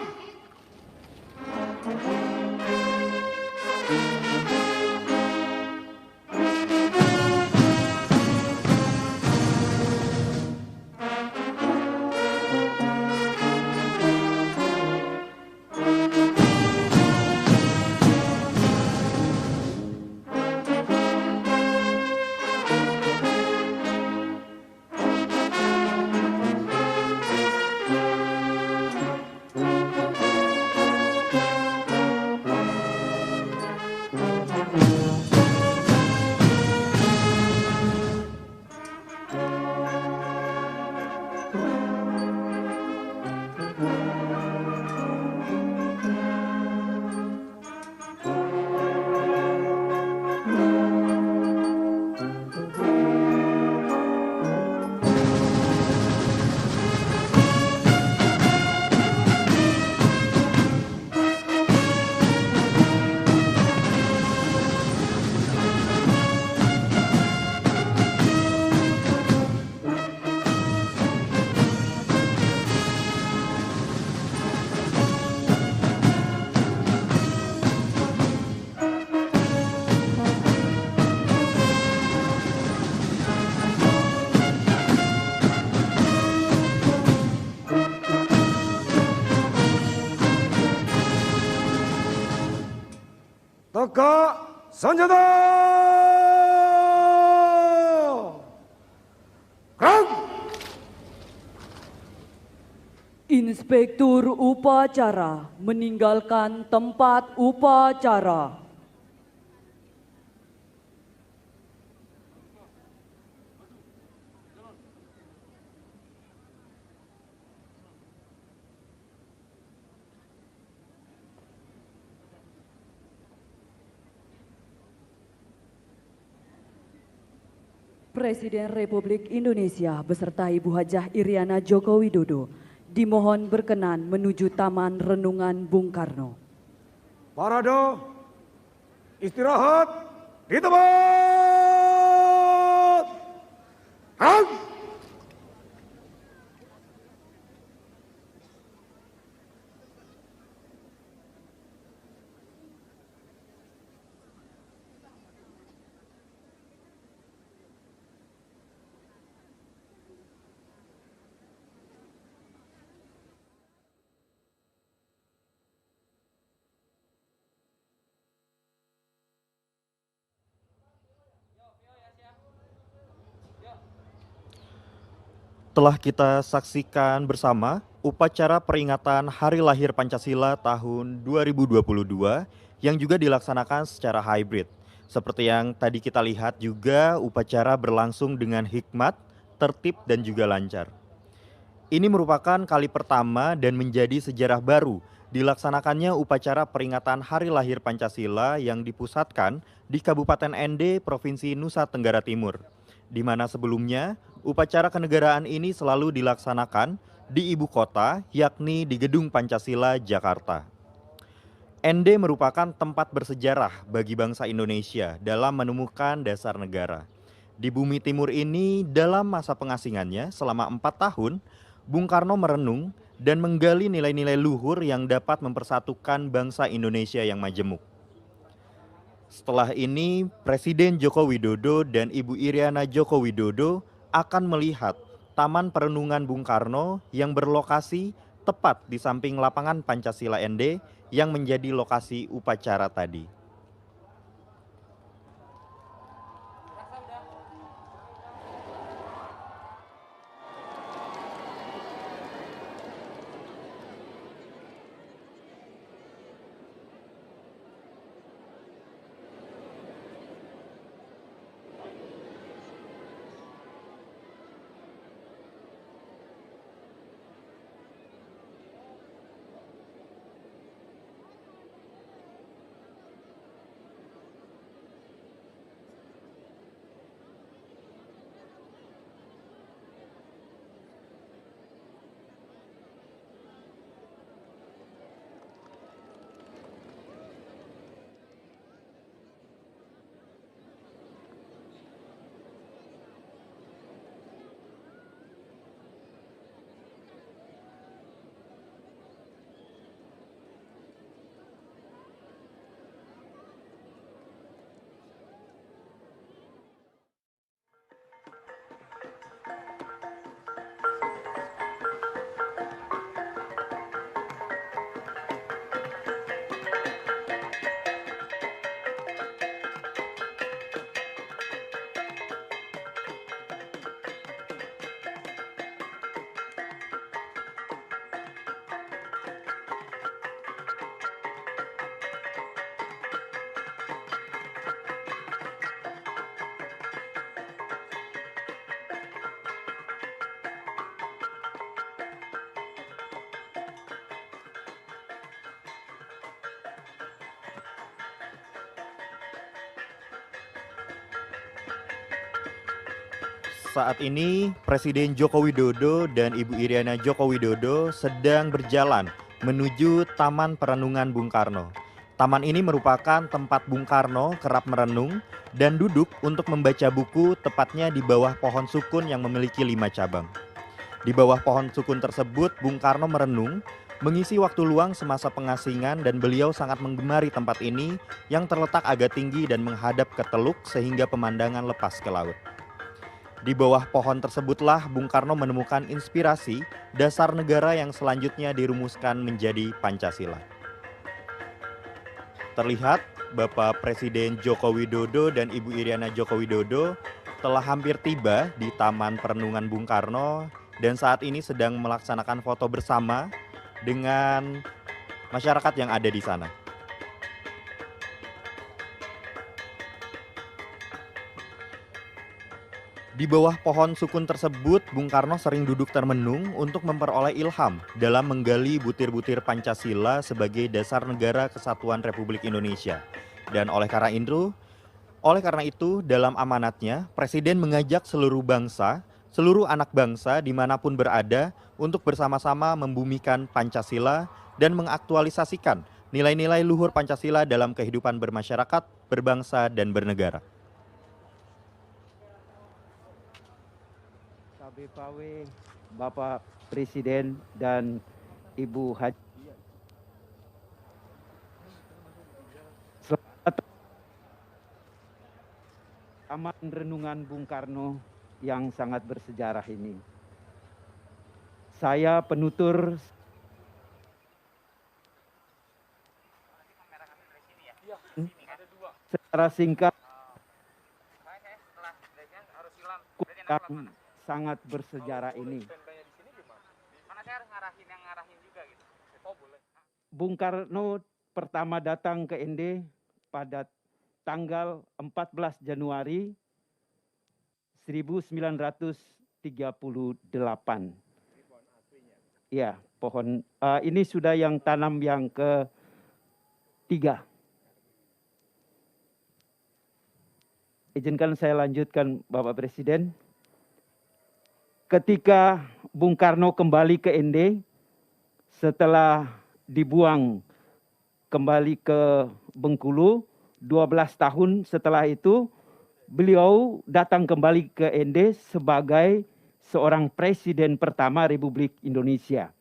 Tegak senjata! Gerak! Inspektur upacara meninggalkan tempat upacara. Presiden Republik Indonesia beserta Ibu Hajah Iriana Joko Widodo dimohon berkenan menuju Taman Renungan Bung Karno. Parade istirahat di tempat. Telah kita saksikan bersama upacara peringatan Hari Lahir Pancasila tahun 2022 yang juga dilaksanakan secara hybrid. Seperti yang tadi kita lihat juga upacara berlangsung dengan hikmat, tertib dan juga lancar. Ini merupakan kali pertama dan menjadi sejarah baru dilaksanakannya upacara peringatan Hari Lahir Pancasila yang dipusatkan di Kabupaten Ende, Provinsi Nusa Tenggara Timur, di mana sebelumnya upacara kenegaraan ini selalu dilaksanakan di ibu kota, yakni di Gedung Pancasila, Jakarta. Ende merupakan tempat bersejarah bagi bangsa Indonesia dalam menemukan dasar negara. Di bumi timur ini, dalam masa pengasingannya selama 4 tahun, Bung Karno merenung dan menggali nilai-nilai luhur yang dapat mempersatukan bangsa Indonesia yang majemuk. Setelah ini, Presiden Joko Widodo dan Ibu Iriana Joko Widodo akan melihat Taman Perenungan Bung Karno yang berlokasi tepat di samping lapangan Pancasila Ende yang menjadi lokasi upacara tadi. Saat ini Presiden Joko Widodo dan Ibu Iriana Joko Widodo sedang berjalan menuju Taman Perenungan Bung Karno. Taman ini merupakan tempat Bung Karno kerap merenung dan duduk untuk membaca buku, tepatnya di bawah pohon sukun yang memiliki 5 cabang. Di bawah pohon sukun tersebut Bung Karno merenung, mengisi waktu luang semasa pengasingan, dan beliau sangat menggemari tempat ini yang terletak agak tinggi dan menghadap ke teluk sehingga pemandangan lepas ke laut. Di bawah pohon tersebutlah Bung Karno menemukan inspirasi dasar negara yang selanjutnya dirumuskan menjadi Pancasila. Terlihat Bapak Presiden Joko Widodo dan Ibu Iriana Joko Widodo telah hampir tiba di Taman Perenungan Bung Karno dan saat ini sedang melaksanakan foto bersama dengan masyarakat yang ada di sana. Di bawah pohon sukun tersebut, Bung Karno sering duduk termenung untuk memperoleh ilham dalam menggali butir-butir Pancasila sebagai dasar negara kesatuan Republik Indonesia. Dan oleh karena itu, dalam amanatnya, Presiden mengajak seluruh bangsa, seluruh anak bangsa dimanapun berada untuk bersama-sama membumikan Pancasila dan mengaktualisasikan nilai-nilai luhur Pancasila dalam kehidupan bermasyarakat, berbangsa, dan bernegara. KBPW, Bapak Presiden dan Ibu Haji. Selamat Taman Renungan Bung Karno yang sangat bersejarah ini. Saya penutur secara singkat sangat bersejarah ini. Bung Karno pertama datang ke ND pada tanggal 14 Januari 1938. Ya, pohon ini sudah yang tanam yang ketiga. Izinkan saya lanjutkan, Bapak Presiden. Ketika Bung Karno kembali ke ND, setelah dibuang kembali ke Bengkulu, 12 tahun setelah itu, beliau datang kembali ke ND sebagai seorang presiden pertama Republik Indonesia.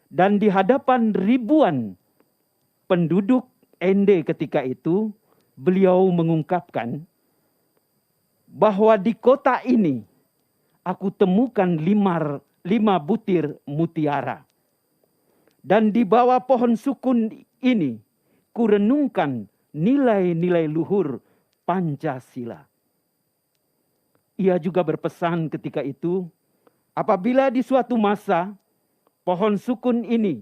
Dan di hadapan ribuan penduduk ND ketika itu, beliau mengungkapkan bahwa di kota ini aku temukan lima butir mutiara. Dan di bawah pohon sukun ini, kurenungkan nilai-nilai luhur Pancasila. Ia juga berpesan ketika itu, apabila di suatu masa pohon sukun ini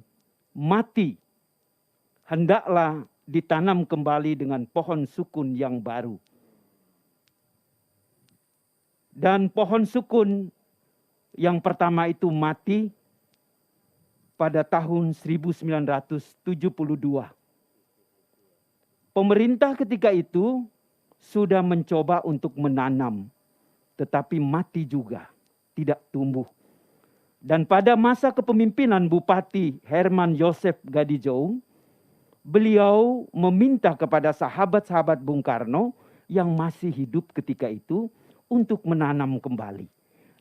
mati, hendaklah ditanam kembali dengan pohon sukun yang baru. Dan pohon sukun yang pertama itu mati pada tahun 1972. Pemerintah ketika itu sudah mencoba untuk menanam, tetapi mati juga, tidak tumbuh. Dan pada masa kepemimpinan Bupati Herman Yosef Gadijou, beliau meminta kepada sahabat-sahabat Bung Karno yang masih hidup ketika itu untuk menanam kembali.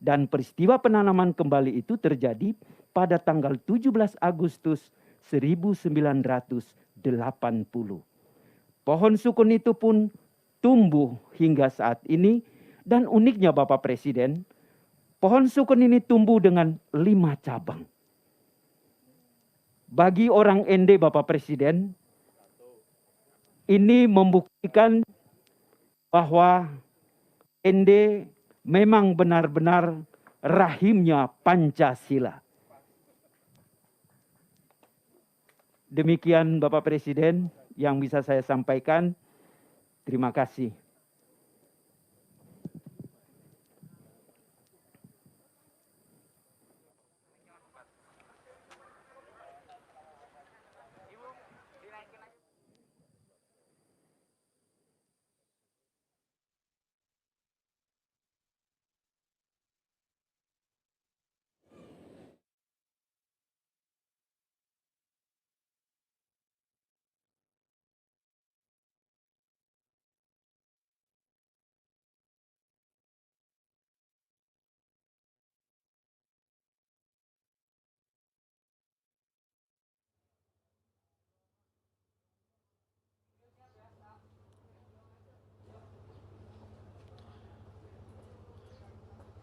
Dan peristiwa penanaman kembali itu terjadi pada tanggal 17 Agustus 1980. Pohon sukun itu pun tumbuh hingga saat ini, dan uniknya Bapak Presiden, pohon sukun ini tumbuh dengan 5 cabang. Bagi orang ND Bapak Presiden, ini membuktikan bahwa ND memang benar-benar rahimnya Pancasila. Demikian Bapak Presiden yang bisa saya sampaikan. Terima kasih.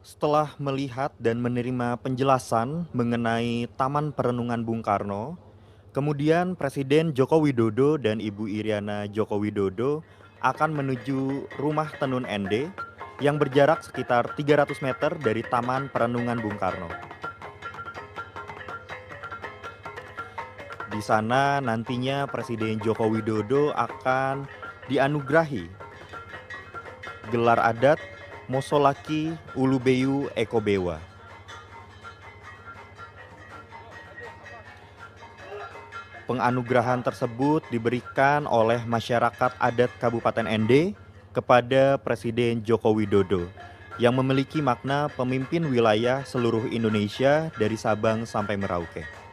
Setelah melihat dan menerima penjelasan mengenai Taman Perenungan Bung Karno, kemudian Presiden Joko Widodo dan Ibu Iriana Joko Widodo akan menuju rumah tenun ND yang berjarak sekitar 300 meter dari Taman Perenungan Bung Karno. Di sana nantinya Presiden Joko Widodo akan dianugerahi gelar adat Mosolaki Ulubeyu Ekobewa. Penganugerahan tersebut diberikan oleh masyarakat adat Kabupaten Ende kepada Presiden Joko Widodo yang memiliki makna pemimpin wilayah seluruh Indonesia dari Sabang sampai Merauke.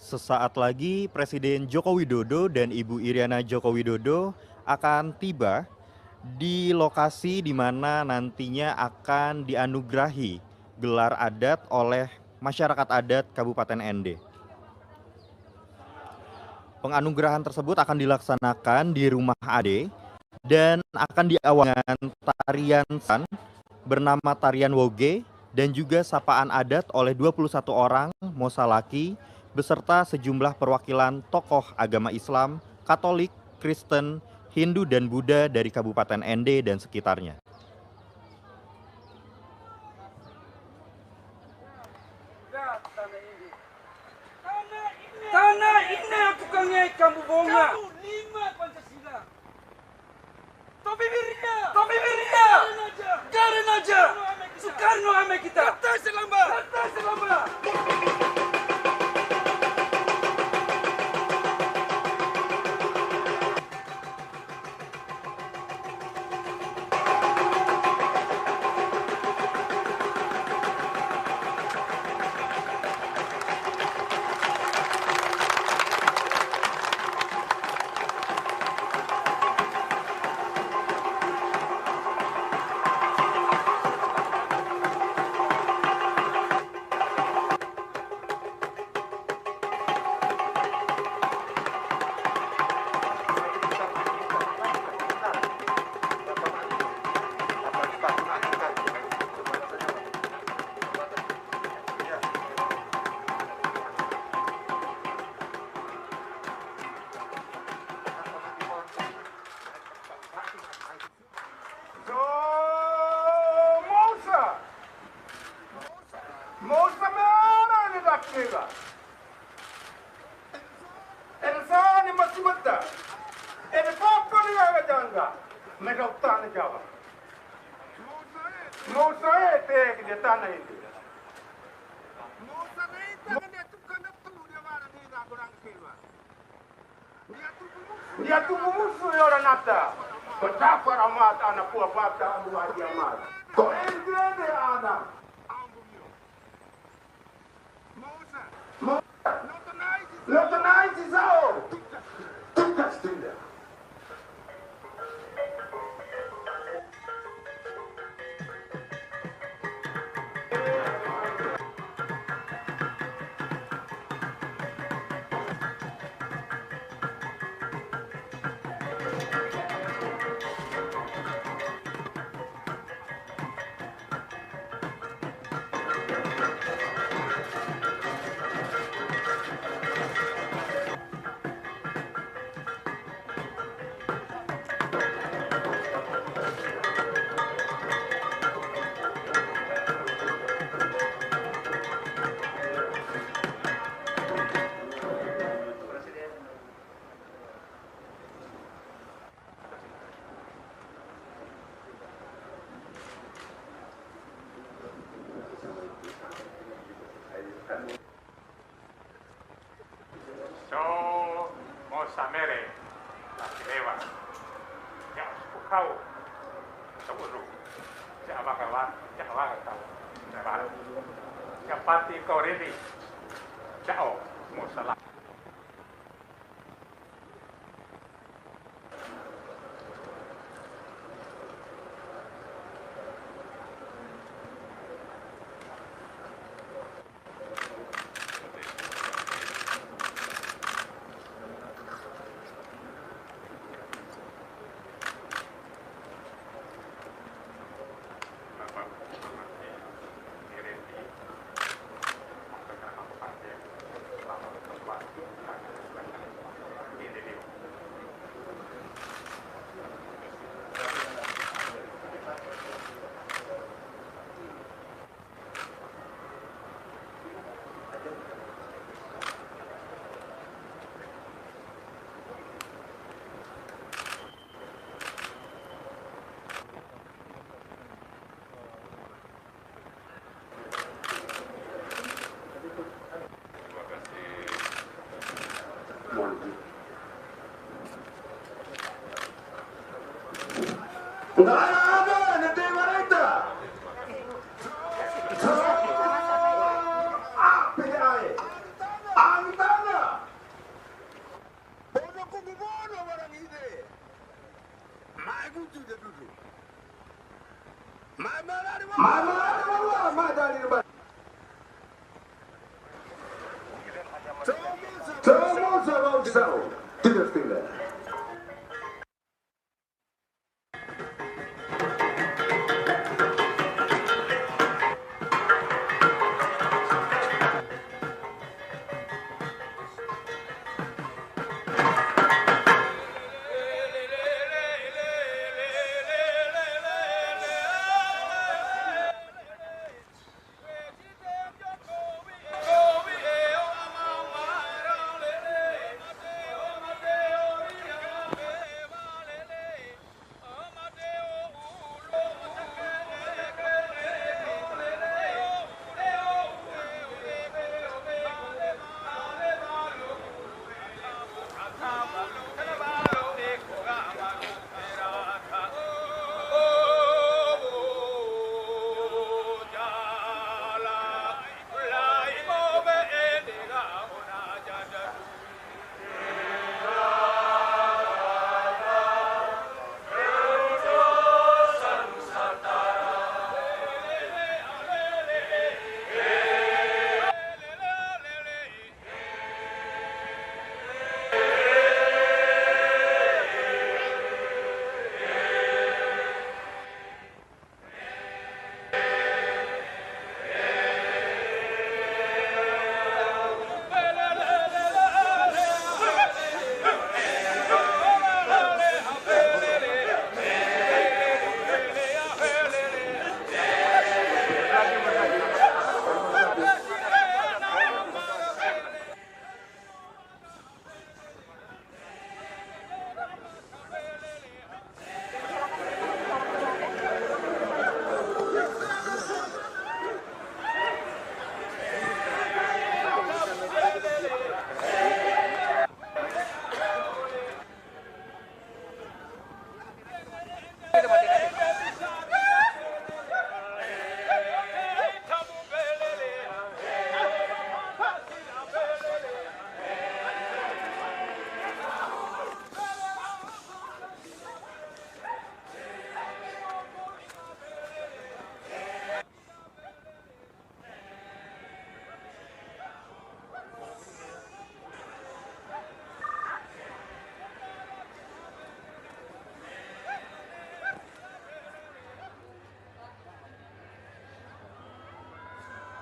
Sesaat lagi Presiden Joko Widodo dan Ibu Iriana Joko Widodo akan tiba di lokasi di mana nantinya akan dianugerahi gelar adat oleh masyarakat adat Kabupaten ND. Penganugerahan tersebut akan dilaksanakan di Rumah Ade dan akan diawali dengan tarian bernama Tarian Woge dan juga sapaan adat oleh 21 orang mosalaki beserta sejumlah perwakilan tokoh agama Islam, Katolik, Kristen, Hindu, dan Buddha dari Kabupaten ND dan sekitarnya. Tanah ini aku kangen kamu bunga. Kamu 5 Pancasila. Topi Wirya. Topi Wirya. Garin aja. Soekarno ame kita. Kata selamba. Kata selamba. Dia tunggu musuh ya orang nata. Betapa rahmat anak buah bata Abu Haji Ahmad. Kau ente anak. Lotonai zao. Tukas tunda. Samere, Nakilewa, ya Pukau, Saburu, Jawakawa, Jawakau, Jawal, Japati Koredi, Jao, Musala. Nggak ada nanti mereka. PDI, Antana,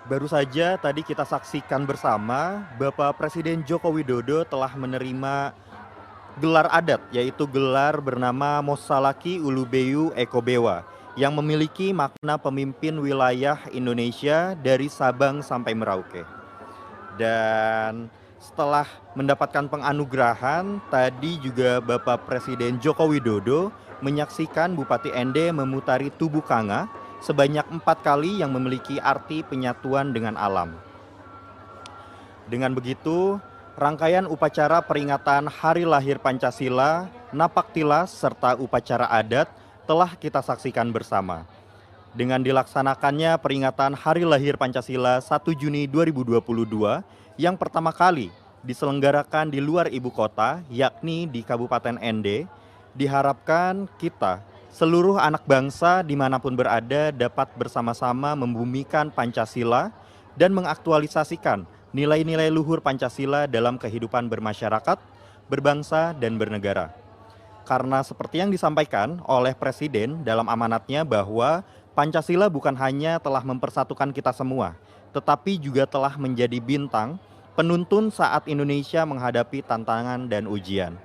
Baru saja tadi kita saksikan bersama Bapak Presiden Joko Widodo telah menerima gelar adat, yaitu gelar bernama Mosalaki Ulubeyu Ekobewa yang memiliki makna pemimpin wilayah Indonesia dari Sabang sampai Merauke. Dan setelah mendapatkan penganugerahan, tadi juga Bapak Presiden Joko Widodo menyaksikan Bupati Ende memutari Tubuh Kanga sebanyak 4 kali yang memiliki arti penyatuan dengan alam. Dengan begitu, rangkaian upacara peringatan Hari Lahir Pancasila, Napaktilas, serta upacara adat telah kita saksikan bersama. Dengan dilaksanakannya peringatan Hari Lahir Pancasila 1 Juni 2022 yang pertama kali diselenggarakan di luar ibu kota, yakni di Kabupaten Ende, diharapkan kita, seluruh anak bangsa dimanapun berada dapat bersama-sama membumikan Pancasila dan mengaktualisasikan nilai-nilai luhur Pancasila dalam kehidupan bermasyarakat, berbangsa, dan bernegara. Karena seperti yang disampaikan oleh Presiden dalam amanatnya bahwa Pancasila bukan hanya telah mempersatukan kita semua, tetapi juga telah menjadi bintang penuntun saat Indonesia menghadapi tantangan dan ujian.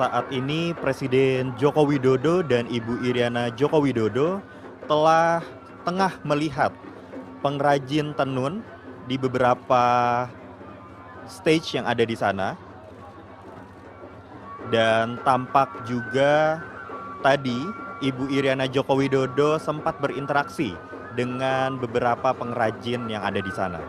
Saat ini Presiden Joko Widodo dan Ibu Iriana Joko Widodo tengah melihat pengrajin tenun di beberapa stage yang ada di sana. Dan tampak juga tadi Ibu Iriana Joko Widodo sempat berinteraksi dengan beberapa pengrajin yang ada di sana.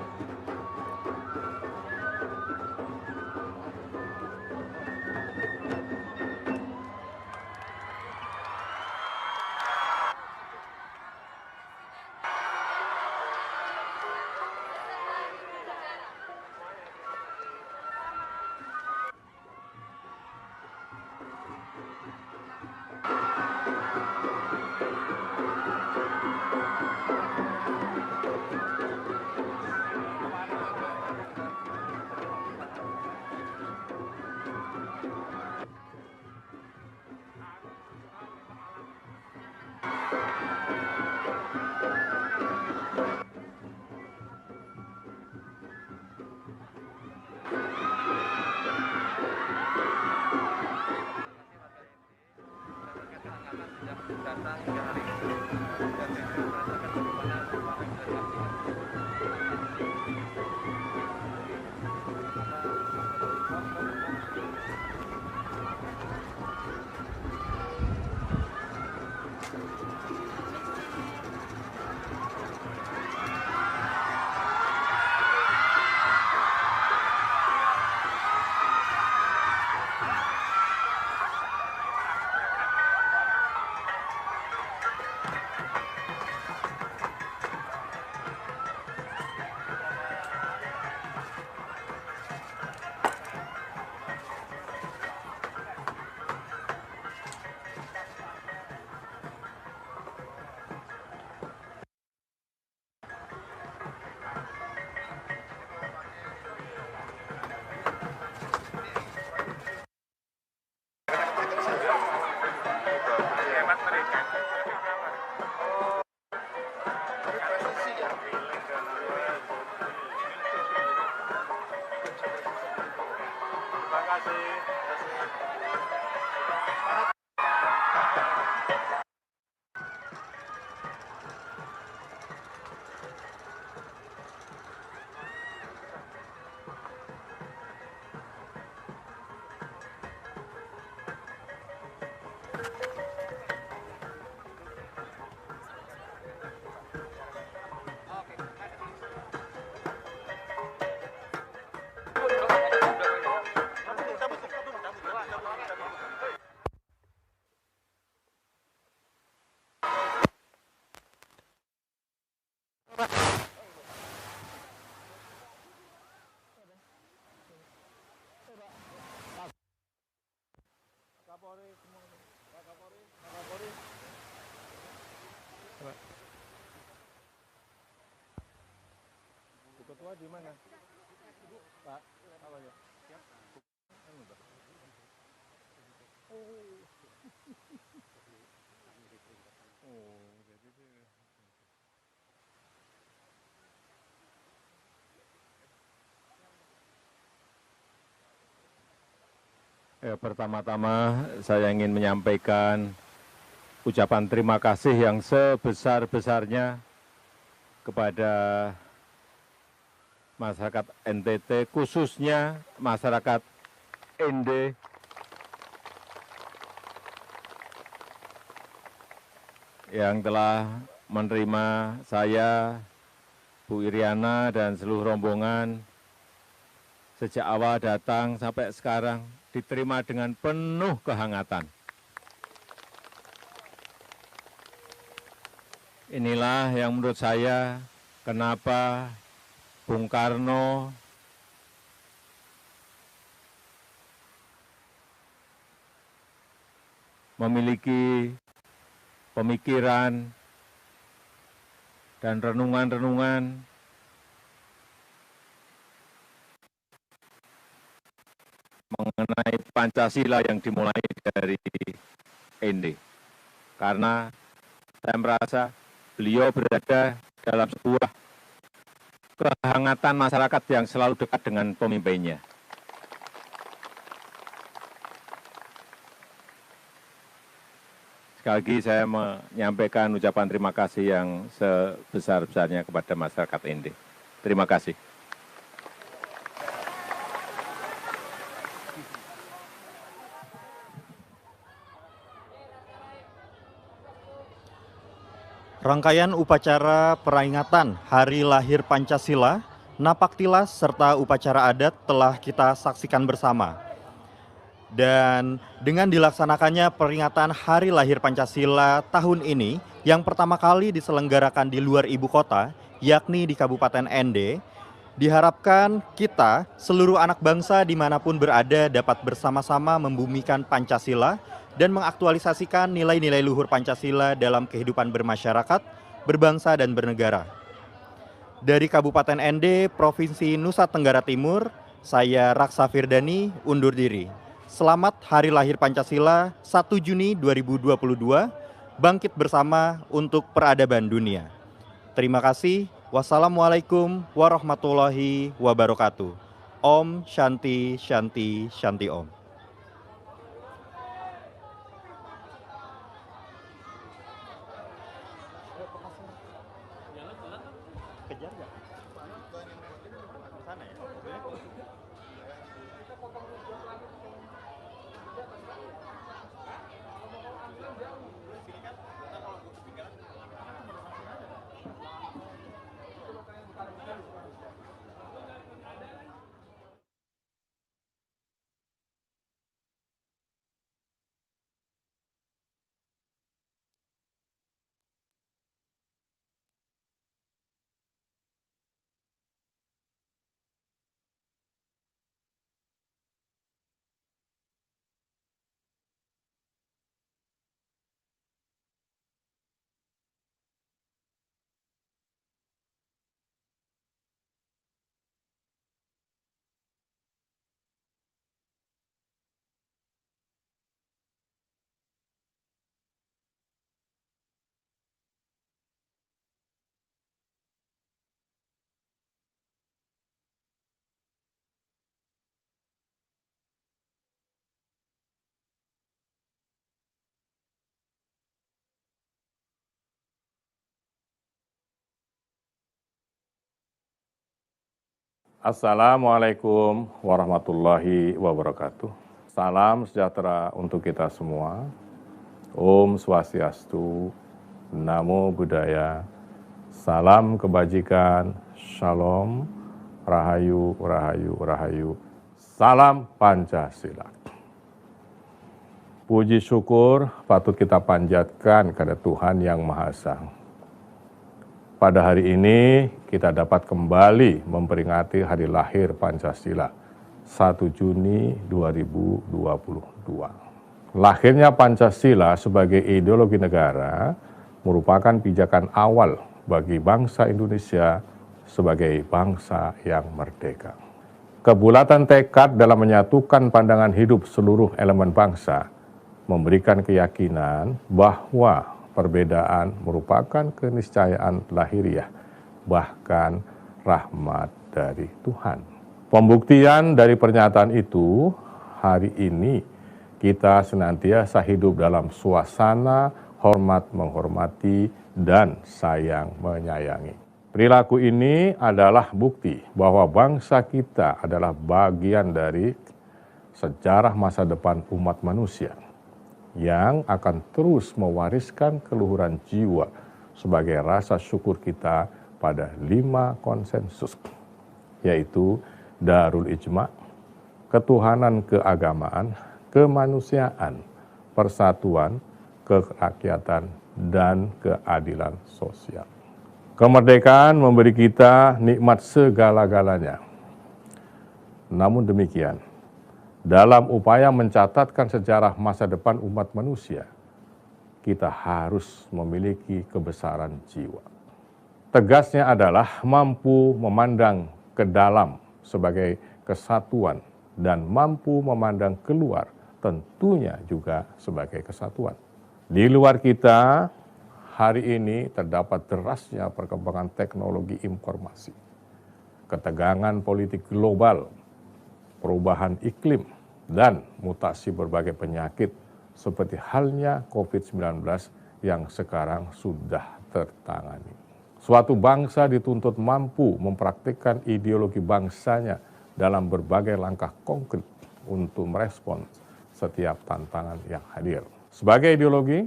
Bu Ketua di mana? Pak, apa ya? Ya, pertama-tama saya ingin menyampaikan ucapan terima kasih yang sebesar-besarnya kepada masyarakat NTT, khususnya masyarakat ND yang telah menerima saya, Bu Iriana, dan seluruh rombongan sejak awal datang sampai sekarang, diterima dengan penuh kehangatan. Inilah yang menurut saya kenapa Bung Karno memiliki pemikiran dan renungan-renungan mengenai Pancasila yang dimulai dari ND. Karena saya merasa beliau berada dalam sebuah kehangatan masyarakat yang selalu dekat dengan pemimpinnya. Sekali lagi saya menyampaikan ucapan terima kasih yang sebesar-besarnya kepada masyarakat ND. Terima kasih. Rangkaian upacara peringatan Hari Lahir Pancasila, napak tilas, serta upacara adat telah kita saksikan bersama. Dan dengan dilaksanakannya peringatan Hari Lahir Pancasila tahun ini, yang pertama kali diselenggarakan di luar ibu kota, yakni di Kabupaten ND, diharapkan kita, seluruh anak bangsa dimanapun berada, dapat bersama-sama membumikan Pancasila dan mengaktualisasikan nilai-nilai luhur Pancasila dalam kehidupan bermasyarakat, berbangsa, dan bernegara. Dari Kabupaten ND, Provinsi Nusa Tenggara Timur, saya Raksa Firdani undur diri. Selamat Hari Lahir Pancasila 1 Juni 2022, bangkit bersama untuk peradaban dunia. Terima kasih. Wassalamualaikum warahmatullahi wabarakatuh. Om Shanti Shanti Shanti Om. Assalamualaikum warahmatullahi wabarakatuh. Salam sejahtera untuk kita semua. Om Swastiastu, Namo Buddhaya, salam kebajikan, Shalom, Rahayu, Rahayu, Rahayu, salam Pancasila. Puji syukur patut kita panjatkan kepada Tuhan Yang Maha Esa. Pada hari ini kita dapat kembali memperingati Hari Lahir Pancasila 1 Juni 2022. Lahirnya Pancasila sebagai ideologi negara merupakan pijakan awal bagi bangsa Indonesia sebagai bangsa yang merdeka. Kebulatan tekad dalam menyatukan pandangan hidup seluruh elemen bangsa memberikan keyakinan bahwa perbedaan merupakan keniscayaan lahiriah, bahkan rahmat dari Tuhan. Pembuktian dari pernyataan itu, hari ini kita senantiasa hidup dalam suasana hormat menghormati dan sayang menyayangi. Perilaku ini adalah bukti bahwa bangsa kita adalah bagian dari sejarah masa depan umat manusia yang akan terus mewariskan keluhuran jiwa sebagai rasa syukur kita pada 5 konsensus, yaitu Darul Ijma', ketuhanan keagamaan, kemanusiaan, persatuan, kerakyatan, dan keadilan sosial. Kemerdekaan memberi kita nikmat segala-galanya. Namun demikian, dalam upaya mencatatkan sejarah masa depan umat manusia, kita harus memiliki kebesaran jiwa. Tegasnya adalah mampu memandang ke dalam sebagai kesatuan dan mampu memandang keluar tentunya juga sebagai kesatuan. Di luar kita, hari ini terdapat derasnya perkembangan teknologi informasi, ketegangan politik global, perubahan iklim, dan mutasi berbagai penyakit seperti halnya COVID-19 yang sekarang sudah tertangani. Suatu bangsa dituntut mampu mempraktikkan ideologi bangsanya dalam berbagai langkah konkret untuk merespons setiap tantangan yang hadir. Sebagai ideologi,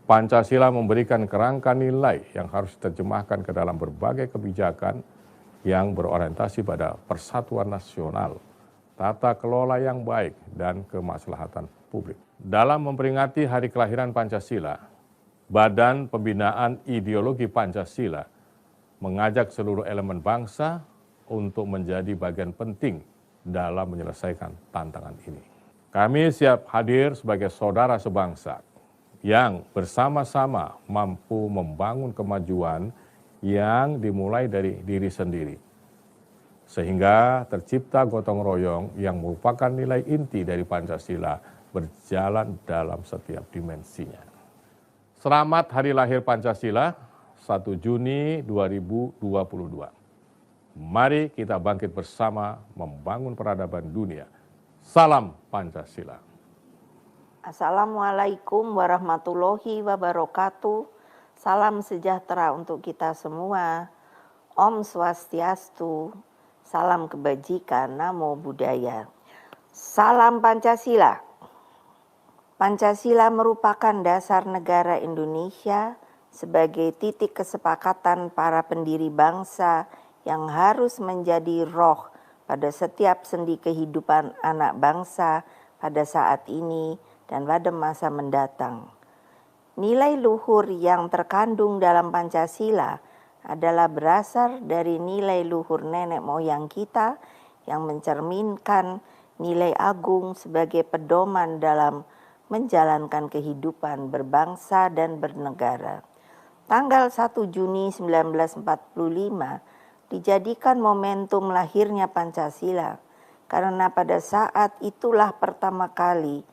Pancasila memberikan kerangka nilai yang harus diterjemahkan ke dalam berbagai kebijakan yang berorientasi pada persatuan nasional, tata kelola yang baik, dan kemaslahatan publik. Dalam memperingati hari kelahiran Pancasila, Badan Pembinaan Ideologi Pancasila mengajak seluruh elemen bangsa untuk menjadi bagian penting dalam menyelesaikan tantangan ini. Kami siap hadir sebagai saudara sebangsa yang bersama-sama mampu membangun kemajuan yang dimulai dari diri sendiri, sehingga tercipta gotong royong yang merupakan nilai inti dari Pancasila berjalan dalam setiap dimensinya. Selamat Hari Lahir Pancasila, 1 Juni 2022. Mari kita bangkit bersama membangun peradaban dunia. Salam Pancasila. Assalamualaikum warahmatullahi wabarakatuh. Salam sejahtera untuk kita semua. Om Swastiastu. Salam kebajikan, Namo Buddhaya. Salam Pancasila. Pancasila merupakan dasar negara Indonesia sebagai titik kesepakatan para pendiri bangsa yang harus menjadi roh pada setiap sendi kehidupan anak bangsa pada saat ini dan pada masa mendatang. Nilai luhur yang terkandung dalam Pancasila adalah berasal dari nilai luhur nenek moyang kita yang mencerminkan nilai agung sebagai pedoman dalam menjalankan kehidupan berbangsa dan bernegara. Tanggal 1 Juni 1945 dijadikan momentum lahirnya Pancasila karena pada saat itulah pertama kali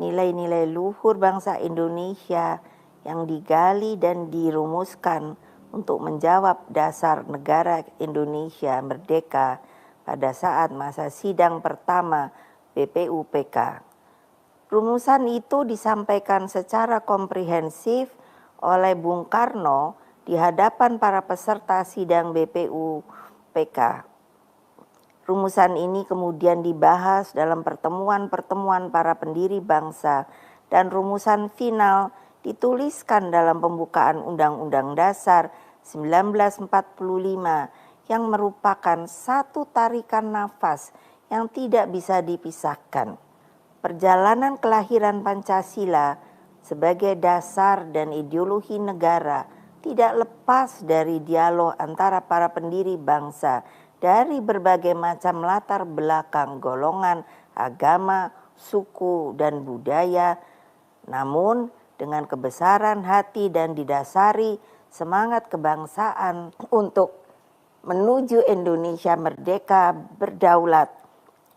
nilai-nilai luhur bangsa Indonesia yang digali dan dirumuskan untuk menjawab dasar negara Indonesia merdeka pada saat masa sidang pertama BPUPK. Rumusan itu disampaikan secara komprehensif oleh Bung Karno di hadapan para peserta sidang BPUPK. Rumusan ini kemudian dibahas dalam pertemuan-pertemuan para pendiri bangsa dan rumusan final dituliskan dalam pembukaan Undang-Undang Dasar 1945 yang merupakan satu tarikan nafas yang tidak bisa dipisahkan. Perjalanan kelahiran Pancasila sebagai dasar dan ideologi negara tidak lepas dari dialog antara para pendiri bangsa dari berbagai macam latar belakang, golongan, agama, suku, dan budaya, namun dengan kebesaran hati dan didasari semangat kebangsaan untuk menuju Indonesia merdeka, berdaulat,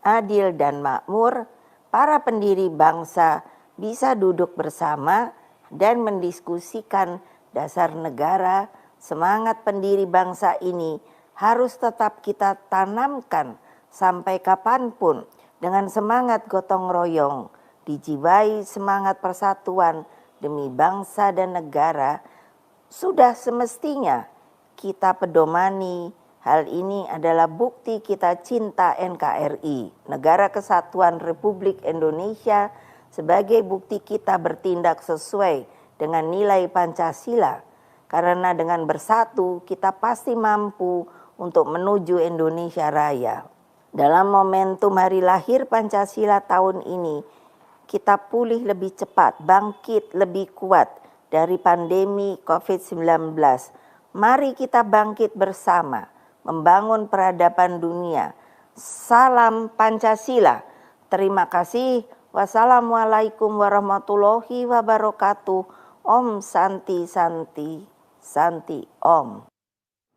adil, dan makmur. Para pendiri bangsa bisa duduk bersama dan mendiskusikan dasar negara. Semangat pendiri bangsa ini harus tetap kita tanamkan sampai kapanpun dengan semangat gotong royong, dijiwai semangat persatuan demi bangsa dan negara. Sudah semestinya kita pedomani. Hal ini adalah bukti kita cinta NKRI, Negara Kesatuan Republik Indonesia, sebagai bukti kita bertindak sesuai dengan nilai Pancasila. Karena dengan bersatu kita pasti mampu untuk menuju Indonesia Raya. Dalam momentum hari lahir Pancasila tahun ini, kita pulih lebih cepat, bangkit lebih kuat dari pandemi COVID-19. Mari kita bangkit bersama, membangun peradaban dunia. Salam Pancasila. Terima kasih. Wassalamualaikum warahmatullahi wabarakatuh. Om Santi Santi Santi Om.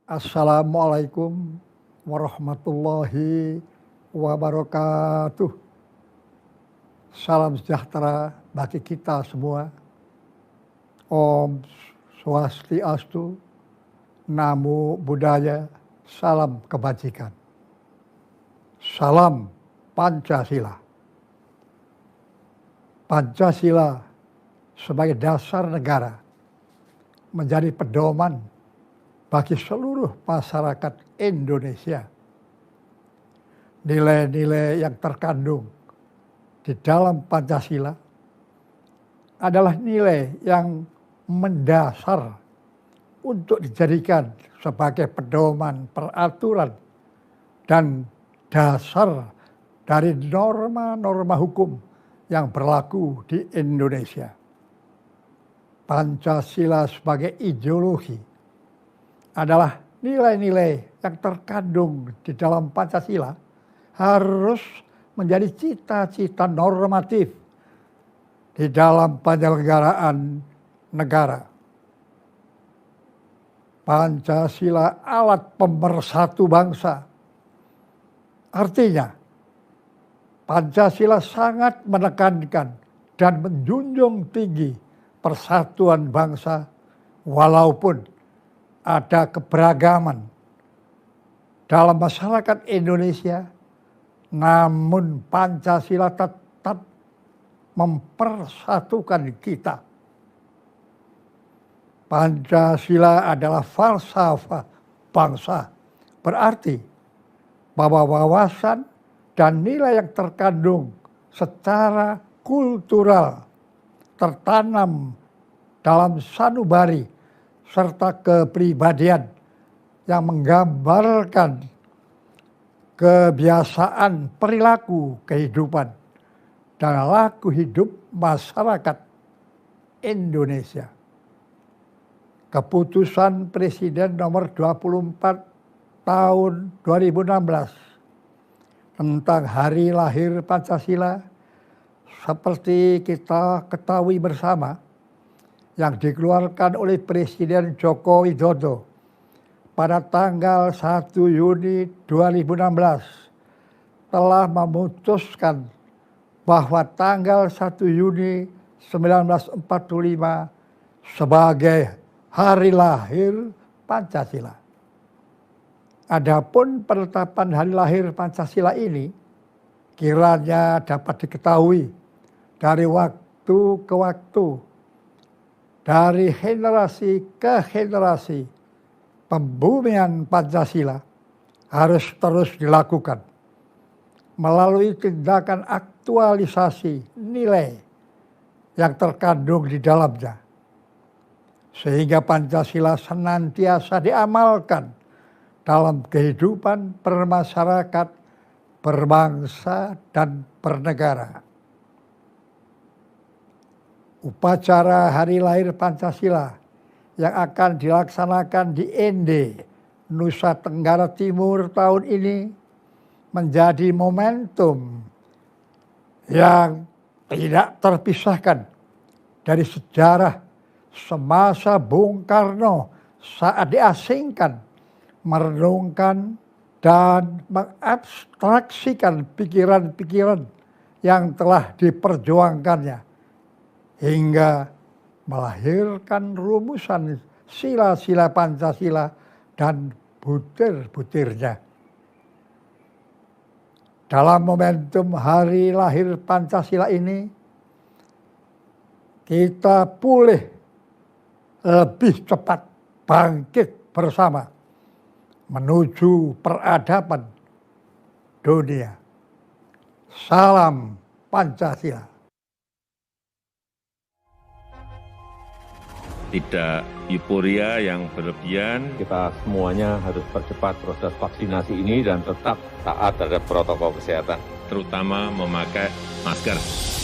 Assalamualaikum warahmatullahi wabarakatuh. Salam sejahtera bagi kita semua. Om Swastiastu, Namo Buddhaya. Salam kebajikan. Salam Pancasila. Pancasila sebagai dasar negara menjadi pedoman bagi seluruh masyarakat Indonesia. Nilai-nilai yang terkandung di dalam Pancasila adalah nilai yang mendasar untuk dijadikan sebagai pedoman peraturan dan dasar dari norma-norma hukum yang berlaku di Indonesia. Pancasila sebagai ideologi adalah nilai-nilai yang terkandung di dalam Pancasila harus menjadi cita-cita normatif di dalam penyelenggaraan negara. Pancasila alat pemersatu bangsa. Artinya, Pancasila sangat menekankan dan menjunjung tinggi persatuan bangsa walaupun ada keberagaman dalam masyarakat Indonesia, namun Pancasila tetap mempersatukan kita. Pancasila adalah falsafah bangsa, berarti bahwa wawasan dan nilai yang terkandung secara kultural tertanam dalam sanubari serta kepribadian yang menggambarkan kebiasaan perilaku kehidupan dan laku hidup masyarakat Indonesia. Keputusan Presiden nomor 24 tahun 2016 tentang hari lahir Pancasila seperti kita ketahui bersama yang dikeluarkan oleh Presiden Joko Widodo pada tanggal 1 Juni 2016 telah memutuskan bahwa tanggal 1 Juni 1945 sebagai hari lahir Pancasila. Adapun penetapan hari lahir Pancasila ini kiranya dapat diketahui dari waktu ke waktu, dari generasi ke generasi, pembumian Pancasila harus terus dilakukan melalui tindakan aktualisasi nilai yang terkandung di dalamnya. Sehingga Pancasila senantiasa diamalkan dalam kehidupan bermasyarakat, berbangsa, dan bernegara. Upacara Hari Lahir Pancasila yang akan dilaksanakan di Ende, Nusa Tenggara Timur tahun ini menjadi momentum yang tidak terpisahkan dari sejarah semasa Bung Karno saat diasingkan, merenungkan dan mengabstraksikan pikiran-pikiran yang telah diperjuangkannya hingga melahirkan rumusan sila-sila Pancasila dan butir-butirnya. Dalam momentum hari lahir Pancasila ini, kita pulih lebih cepat bangkit bersama menuju peradaban dunia. Salam Pancasila. Tidak euforia yang berlebihan. Kita semuanya harus percepat proses vaksinasi ini dan tetap taat terhadap protokol kesehatan. Terutama memakai masker.